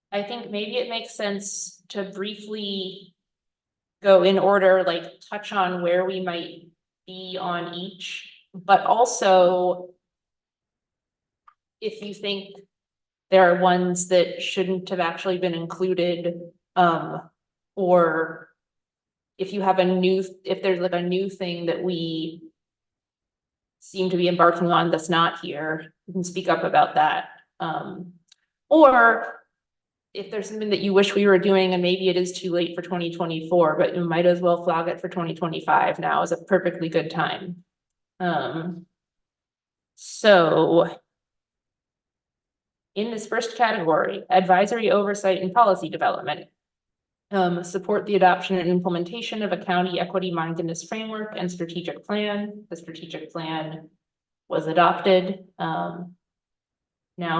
I think maybe it makes sense to briefly go in order, like touch on where we might be on each, but also if you think there are ones that shouldn't have actually been included, or if you have if there's like a new thing that we seem to be embarking on that's not here, you can speak up about that. Or if there's something that you wish we were doing and maybe it is too late for 2024, but you might as well flag it for 2025 now is a perfectly good time. So in this first category, advisory oversight and policy development, support the adoption and implementation of a county equity mindedness framework and strategic plan. The strategic plan was adopted, now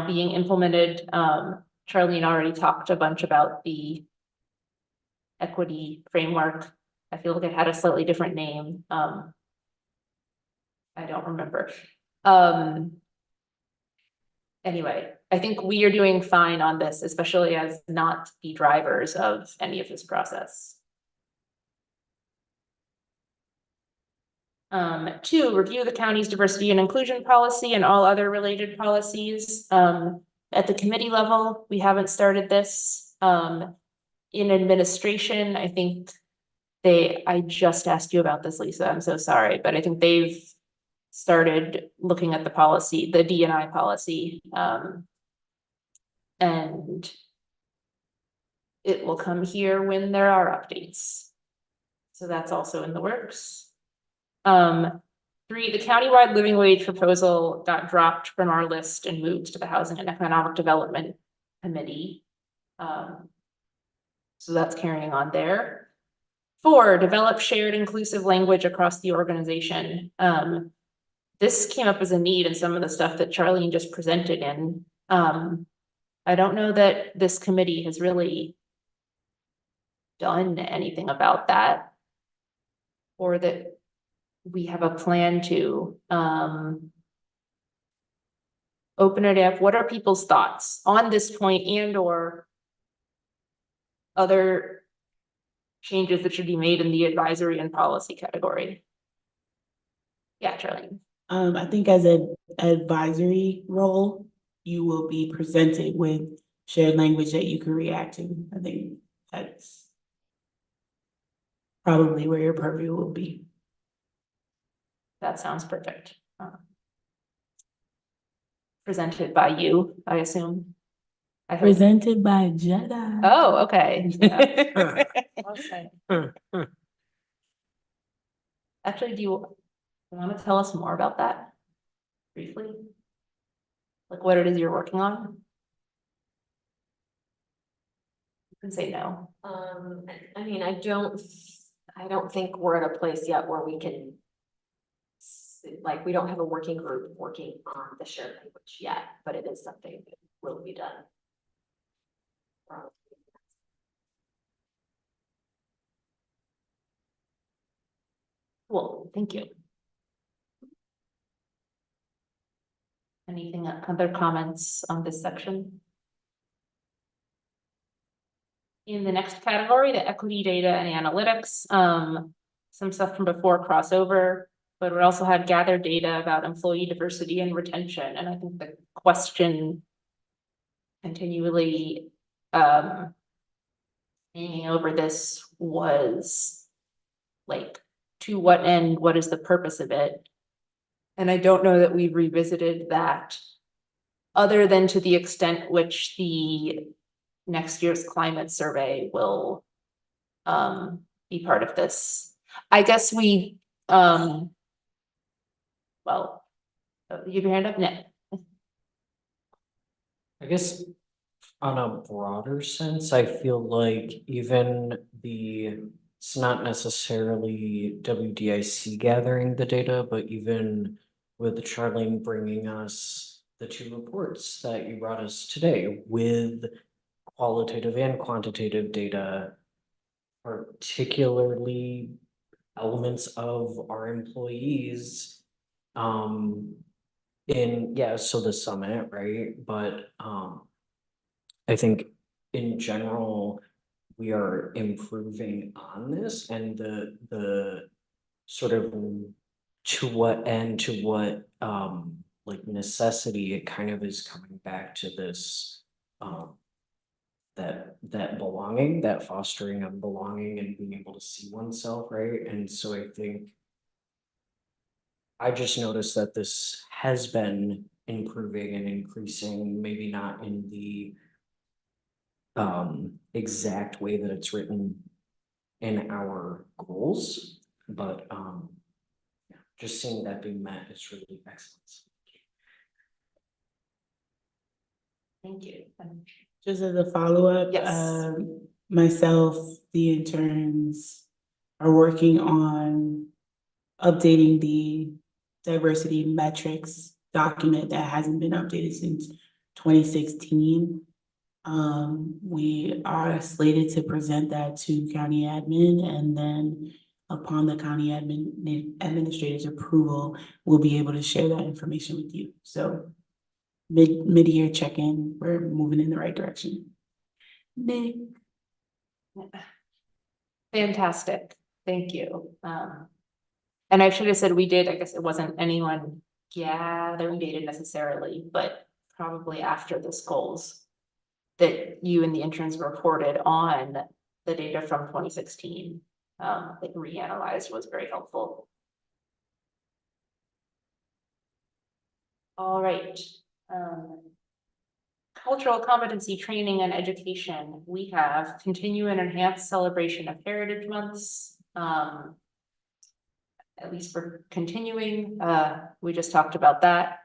being implemented. Charlene already talked a bunch about the equity framework. I feel like it had a slightly different name. I don't remember. Anyway, I think we are doing fine on this, especially as not the drivers of any of this process. 2, review the county's diversity and inclusion policy and all other related policies. At the committee level, we haven't started this. In administration, I think I just asked you about this, Lisa, I'm so sorry, but I think they've started looking at the policy, the D&I policy. And it will come here when there are updates. So that's also in the works. 3, the countywide living wage proposal got dropped from our list and moved to the Housing and Economic Development Committee. So that's carrying on there. 4, develop shared inclusive language across the organization. This came up as a need in some of the stuff that Charlene just presented in. I don't know that this committee has really done anything about that, or that we have a plan to open it up. What are people's thoughts on this point and or other changes that should be made in the advisory and policy category? Yeah, Charlene. I think as an advisory role, you will be presented with shared language that you can react to. I think that's probably where your purview will be. That sounds perfect. Presented by you, I assume. I hope. Presented by Jedi. Oh, okay. Yeah. Okay. Actually, do you want to tell us more about that briefly? Like what it is you're working on? You can say no. I mean, I don't think we're at a place yet where we can, like, we don't have a working group working on the shared language yet, but it is something that will be done. Cool, thank you. Anything, other comments on this section? In the next category, the equity data and analytics, some stuff from before crossover, but we also had gathered data about employee diversity and retention. And I think the question continually hanging over this was like, to what end, what is the purpose of it? And I don't know that we've revisited that other than to the extent which the next year's climate survey will be part of this. I guess we, well, you have your hand up, Nick. I guess on a broader sense, I feel like even it's not necessarily WDIC gathering the data, but even with Charlene bringing us the 2 reports that you brought us today with qualitative and quantitative data, particularly elements of our employees so the summit, right? But I think in general, we are improving on this, and the sort of to what end, to what like necessity, it kind of is coming back to this that belonging, that fostering of belonging and being able to see oneself, right? And so I think I just noticed that this has been improving and increasing, maybe not in the exact way that it's written in our goals, but just seeing that being met is really excellent. Thank you. Just as a follow-up, Yes. Myself, the interns are working on updating the diversity metrics document that hasn't been updated since 2016. We are slated to present that to county admin, and then upon the county administrator's approval, we'll be able to share that information with you. So mid-year check-in, we're moving in the right direction. Nick. Fantastic, thank you. And I should have said we did, I guess it wasn't anyone gathering data necessarily, but probably after this goals that you and the interns reported on the data from 2016, like reanalyzed was very helpful. All right. Cultural competency training and education. We have continue and enhance celebration of heritage months. At least for continuing, we just talked about that.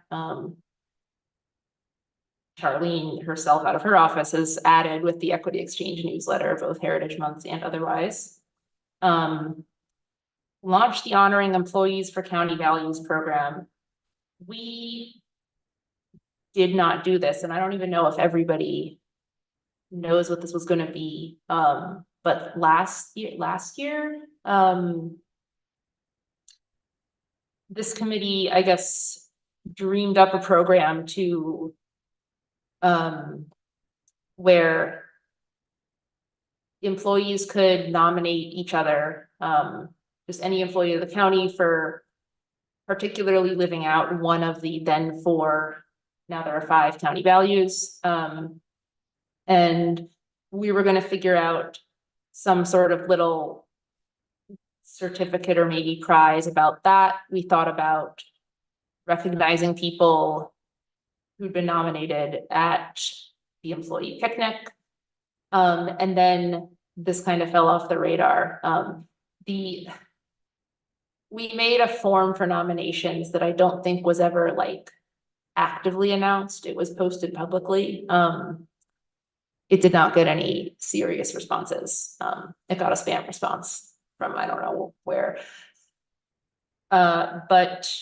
Charlene herself out of her office has added with the Equity Exchange newsletter, both heritage months and otherwise. Launched the Honoring Employees for County Values program. We did not do this, and I don't even know if everybody knows what this was going to be. But last year, this committee, I guess, dreamed up a program to where employees could nominate each other, just any employee of the county for particularly living out one of the then 4, now there are 5 county values. And we were going to figure out some sort of little certificate or maybe prize about that. We thought about recognizing people who'd been nominated at the employee picnic. And then this kind of fell off the radar. We made a form for nominations that I don't think was ever like actively announced. It was posted publicly. It did not get any serious responses. It got a spam response from I don't know where. But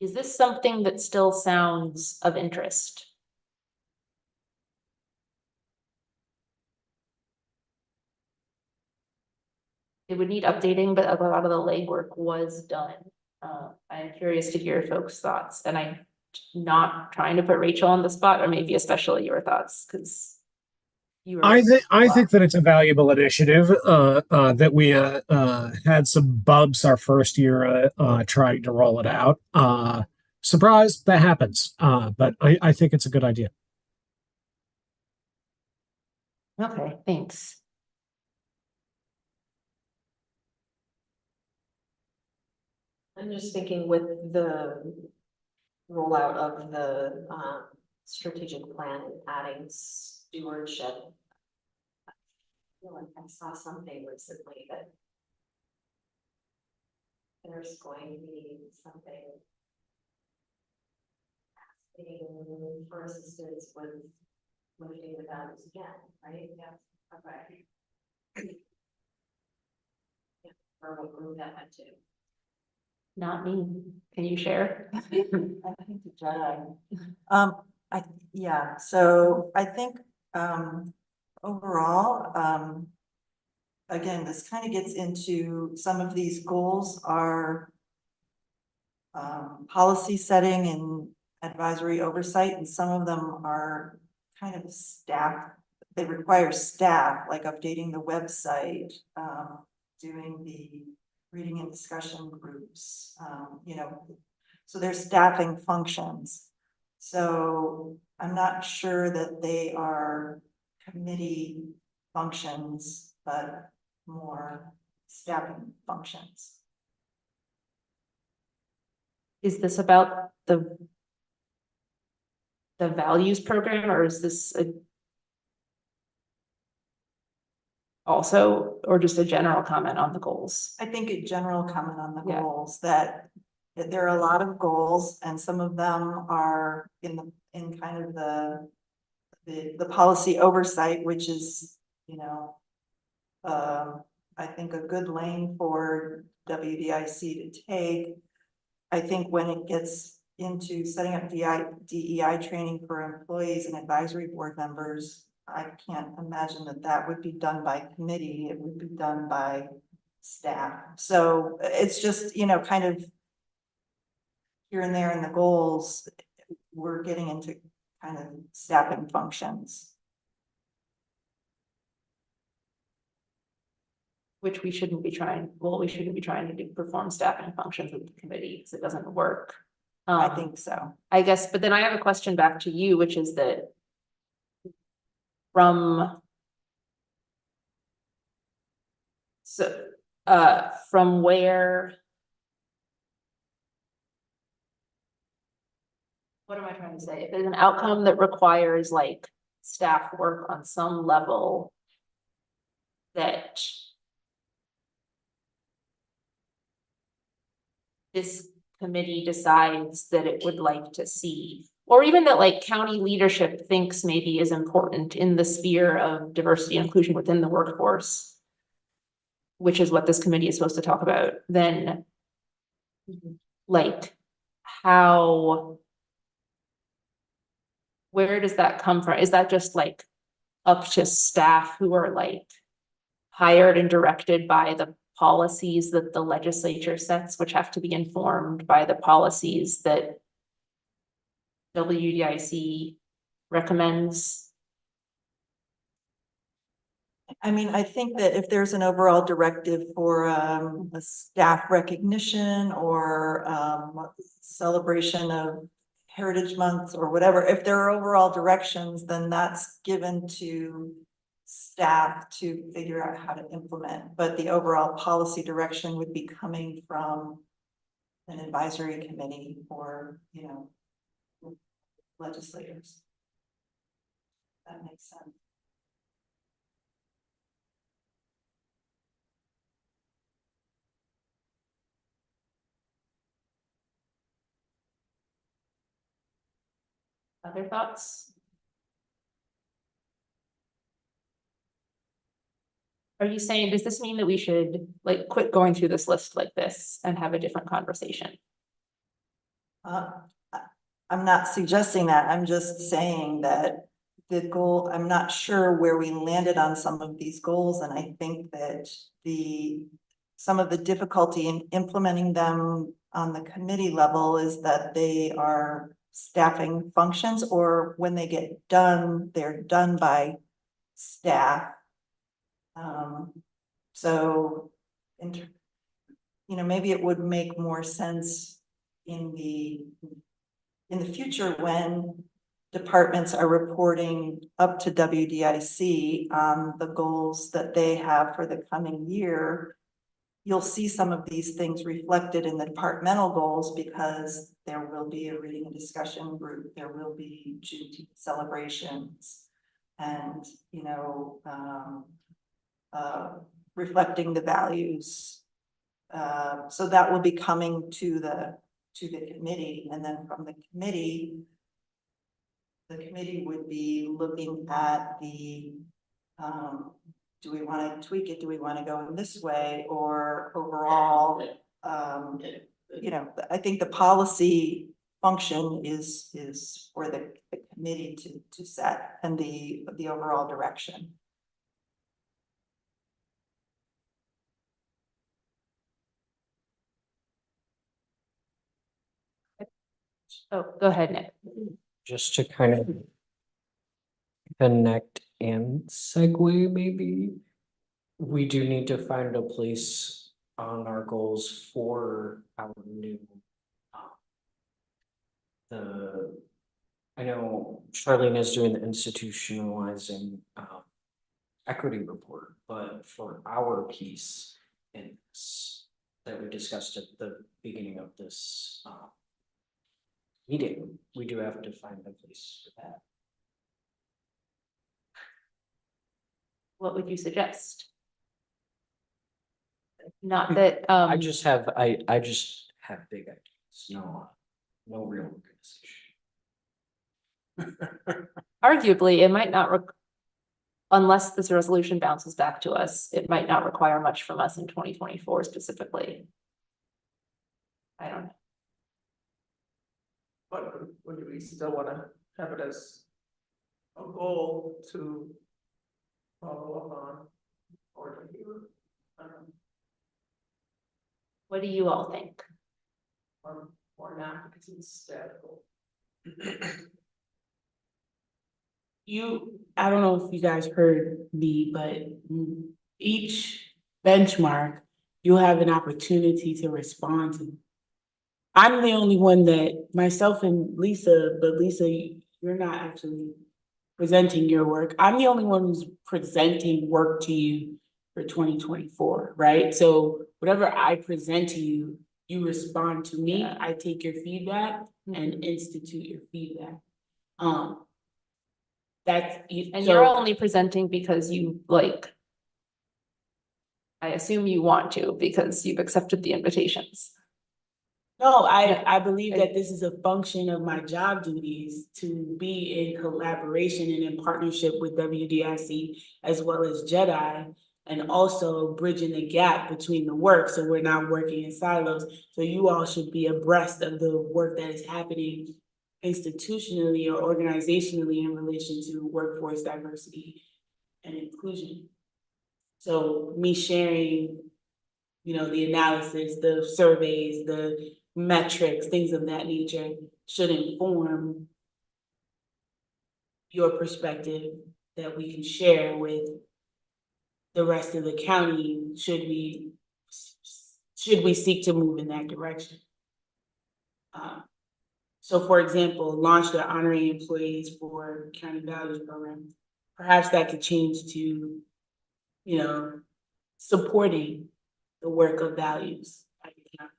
is this something that still sounds of interest? It would need updating, but a lot of the legwork was done. I'm curious to hear folks' thoughts, and I'm not trying to put Rachel on the spot, or maybe especially your thoughts, because you were. I think that it's a valuable initiative. That we had some bumps our first year trying to roll it out. Surprise, that happens. But I think it's a good idea. Okay, thanks. I'm just thinking with the rollout of the strategic plan, adding stewardship. I feel like I saw something recently that there's going to be something asking for assistance with lifting the values again, right? Yeah. Okay. Yeah, or what group that went to. Not me. Can you share? I think the Jedi. Yeah, so I think overall, again, this kind of gets into some of these goals are policy setting and advisory oversight, and some of them are kind of staff. They require staff, like updating the website, doing the reading and discussion groups, so there's staffing functions. So I'm not sure that they are committee functions, but more staffing functions. Is this about the values program, or is this also, or just a general comment on the goals? I think a general comment on the Yeah. goals, that there are a lot of goals, and some of them are in kind of the policy oversight, which is, I think a good lane for WDIC to take. I think when it gets into setting up DEI training for employees and advisory board members, I can't imagine that would be done by committee. It would be done by staff. So it's just, kind of here and there in the goals, we're getting into kind of staffing functions. Which we shouldn't be trying, well, we shouldn't be trying to do perform staffing functions with the committee because it doesn't work. I think so. I guess, but then I have a question back to you, which is that from from where, what am I trying to say? If there's an outcome that requires like staff work on some level that this committee decides that it would like to see, or even that like county leadership thinks maybe is important in the sphere of diversity and inclusion within the workforce, which is what this committee is supposed to talk about, then like how, where does that come from? Is that just like up to staff who are like hired and directed by the policies that the legislature sets, which have to be informed by the policies that WDIC recommends? I mean, I think that if there's an overall directive for a staff recognition or celebration of Heritage Month or whatever, if there are overall directions, then that's given to staff to figure out how to implement. But the overall policy direction would be coming from an advisory committee or, you know, legislators. That makes sense. Other thoughts? Are you saying, does this mean that we should like quit going through this list like this and have a different conversation? I'm not suggesting that. I'm just saying that the goal, I'm not sure where we landed on some of these goals. And I think that some of the difficulty in implementing them on the committee level is that they are staffing functions, or when they get done, they're done by staff. So, you know, maybe it would make more sense in the future when departments are reporting up to WDIC on the goals that they have for the coming year. You'll see some of these things reflected in the departmental goals because there will be a reading and discussion group, there will be Juneteenth celebrations, and, you know, reflecting the values. So that will be coming to the committee, and then from the committee would be looking at the, do we want to tweak it? Do we want to go in this way? Or overall, you know, I think the policy function is for the committee to set, and the overall direction. Oh, go ahead, Nick. Just to kind of connect and segue, maybe we do need to find a place on our goals for our new I know Charlene is doing the institutionalizing equity report, but for our piece in this that we discussed at the beginning of this meeting, we do have to find a place for that. What would you suggest? Not that, I just have big ideas, no real organization. arguably, it might not unless this resolution bounces back to us, it might not require much from us in 2024 specifically. I don't know. But would we still want to have it as a goal to follow up on or to hear? What do you all think? or not, because it's statical. I don't know if you guys heard me, but each benchmark, you'll have an opportunity to respond to. I'm the only one that, myself and Lisa, but Lisa, you're not actually presenting your work. I'm the only one who's presenting work to you for 2024, right? So whatever I present to you, you respond to me, I take your feedback and institute your feedback. And you're only presenting because you like, I assume you want to, because you've accepted the invitations. No, I believe that this is a function of my job duties to be in collaboration and in partnership with WDIC as well as JEDI, and also bridging the gap between the work, so we're not working in silos. So you all should be abreast of the work that is happening institutionally or organizationally in relation to workforce diversity and inclusion. So me sharing, the analysis, the surveys, the metrics, things of that nature should inform your perspective that we can share with the rest of the county, should we seek to move in that direction. So for example, launch the honoring employees for county values program. Perhaps that could change to, supporting the work of values at the county.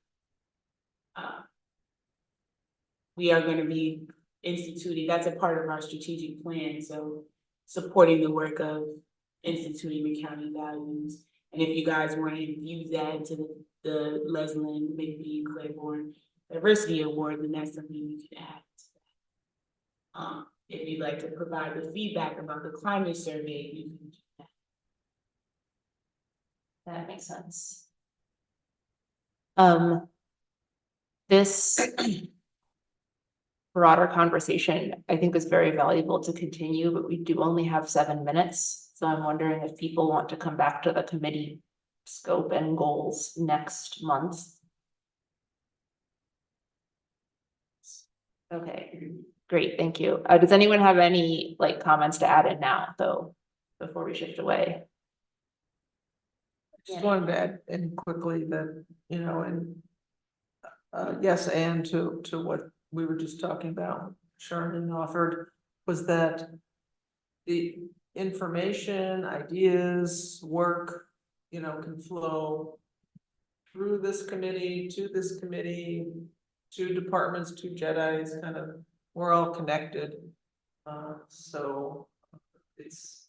We are going to be instituting, that's a part of our strategic plan. So supporting the work of instituting the county values. And if you guys want to infuse that into the Leslin, McBee, Claiborne Diversity Award, then that's something you can add to that. If you'd like to provide the feedback about the climate survey, you can do that. That makes sense. This broader conversation, I think, is very valuable to continue, but we do only have 7 minutes. So I'm wondering if people want to come back to the committee scope and goals next month. Okay, great, thank you. Does anyone have any comments to add in now, though, before we shift away? Just wanted to add in quickly that, yes, and to what we were just talking about, Sharon offered, was that the information, ideas, work, can flow through this committee, to this committee, to departments, to JEDI's, we're all connected. So it's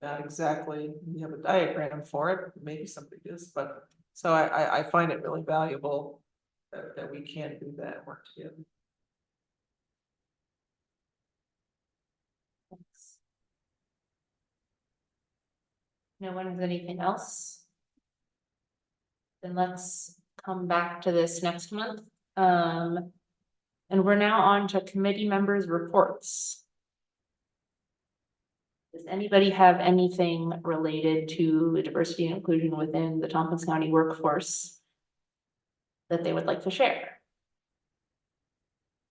not exactly, we have a diagram for it, maybe somebody does, but so I find it really valuable that we can do that work together. Thanks. No one has anything else? Then let's come back to this next month. And we're now on to committee members' reports. Does anybody have anything related to diversity and inclusion within the Tompkins County workforce that they would like to share?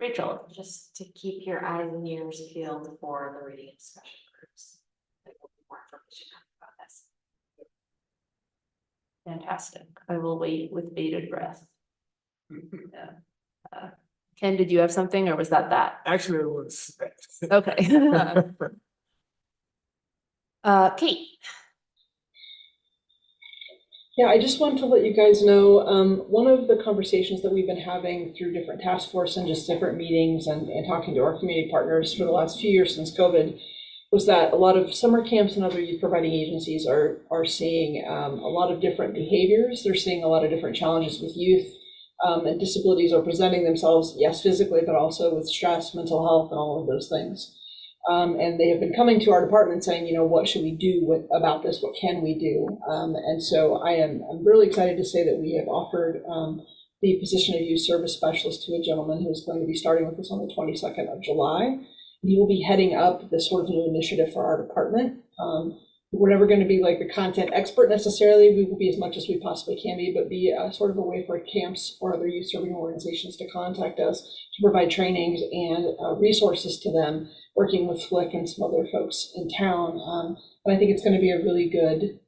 Rachel? Just to keep your eyes and ears peeled for the reading and discussion groups. There will be more information about this. Fantastic. I will wait with bated breath. Yeah. Ken, did you have something, or was that? Actually, it was. Okay. Kate. Yeah, I just wanted to let you guys know, one of the conversations that we've been having through different task force and just different meetings and talking to our community partners for the last few years since COVID was that a lot of summer camps and other youth providing agencies are seeing a lot of different behaviors. They're seeing a lot of different challenges with youth, and disabilities are presenting themselves, yes, physically, but also with stress, mental health, and all of those things. And they have been coming to our department saying, what should we do about this? What can we do? And so I'm really excited to say that we have offered the position of youth service specialist to a gentleman who's going to be starting with us on the 22nd of July. He will be heading up this sort of new initiative for our department. we're never going to be like the content expert necessarily. We will be as much as we possibly can be, but be sort of a way for camps or other youth serving organizations to contact us to provide trainings and resources to them, working with Flick and some other folks in town. But I think it's going to be a really good,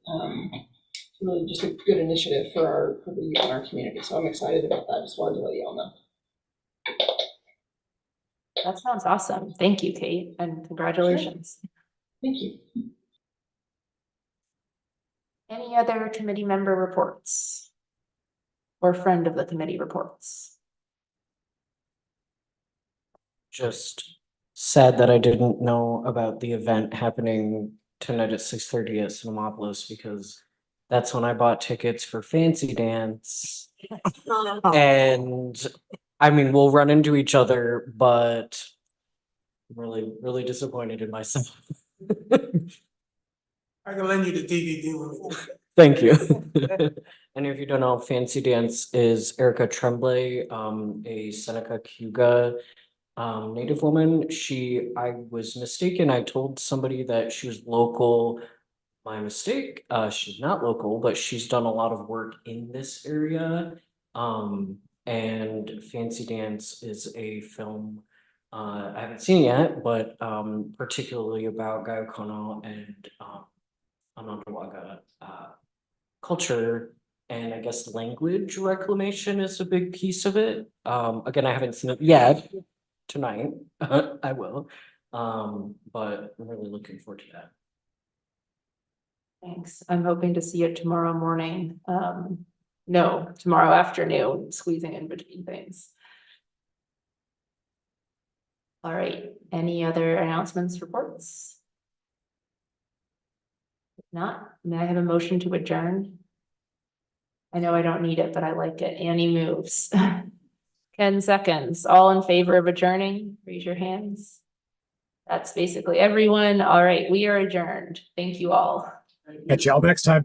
really just a good initiative for the youth in our community. So I'm excited about that. Just wanted to let you all know. That sounds awesome. Thank you, Kate, and congratulations. Thank you. Any other committee member reports? Or friend of the committee reports? Just sad that I didn't know about the event happening tonight at 6:30 at Cinemapolis, because that's when I bought tickets for Fancy Dance. And I mean, we'll run into each other, but I'm really disappointed in myself. I can lend you the DVD when we get Thank you. And if you don't know, Fancy Dance is Erica Tremblay, a Seneca Cuga native woman. I was mistaken. I told somebody that she was local. My mistake. She's not local, but she's done a lot of work in this area. And Fancy Dance is a film I haven't seen yet, but particularly about Gayokono and Onondaga culture, and I guess language reclamation is a big piece of it. Again, I haven't seen it yet. Tonight, I will. But I'm really looking forward to that. Thanks. I'm hoping to see it tomorrow morning. No, tomorrow afternoon, squeezing in between things. All right, any other announcements, reports? If not, may I have a motion to adjourn? I know I don't need it, but I like it. Annie moves. 10 seconds. All in favor of adjourning, raise your hands. That's basically everyone. All right, we are adjourned. Thank you all. Catch y'all next time.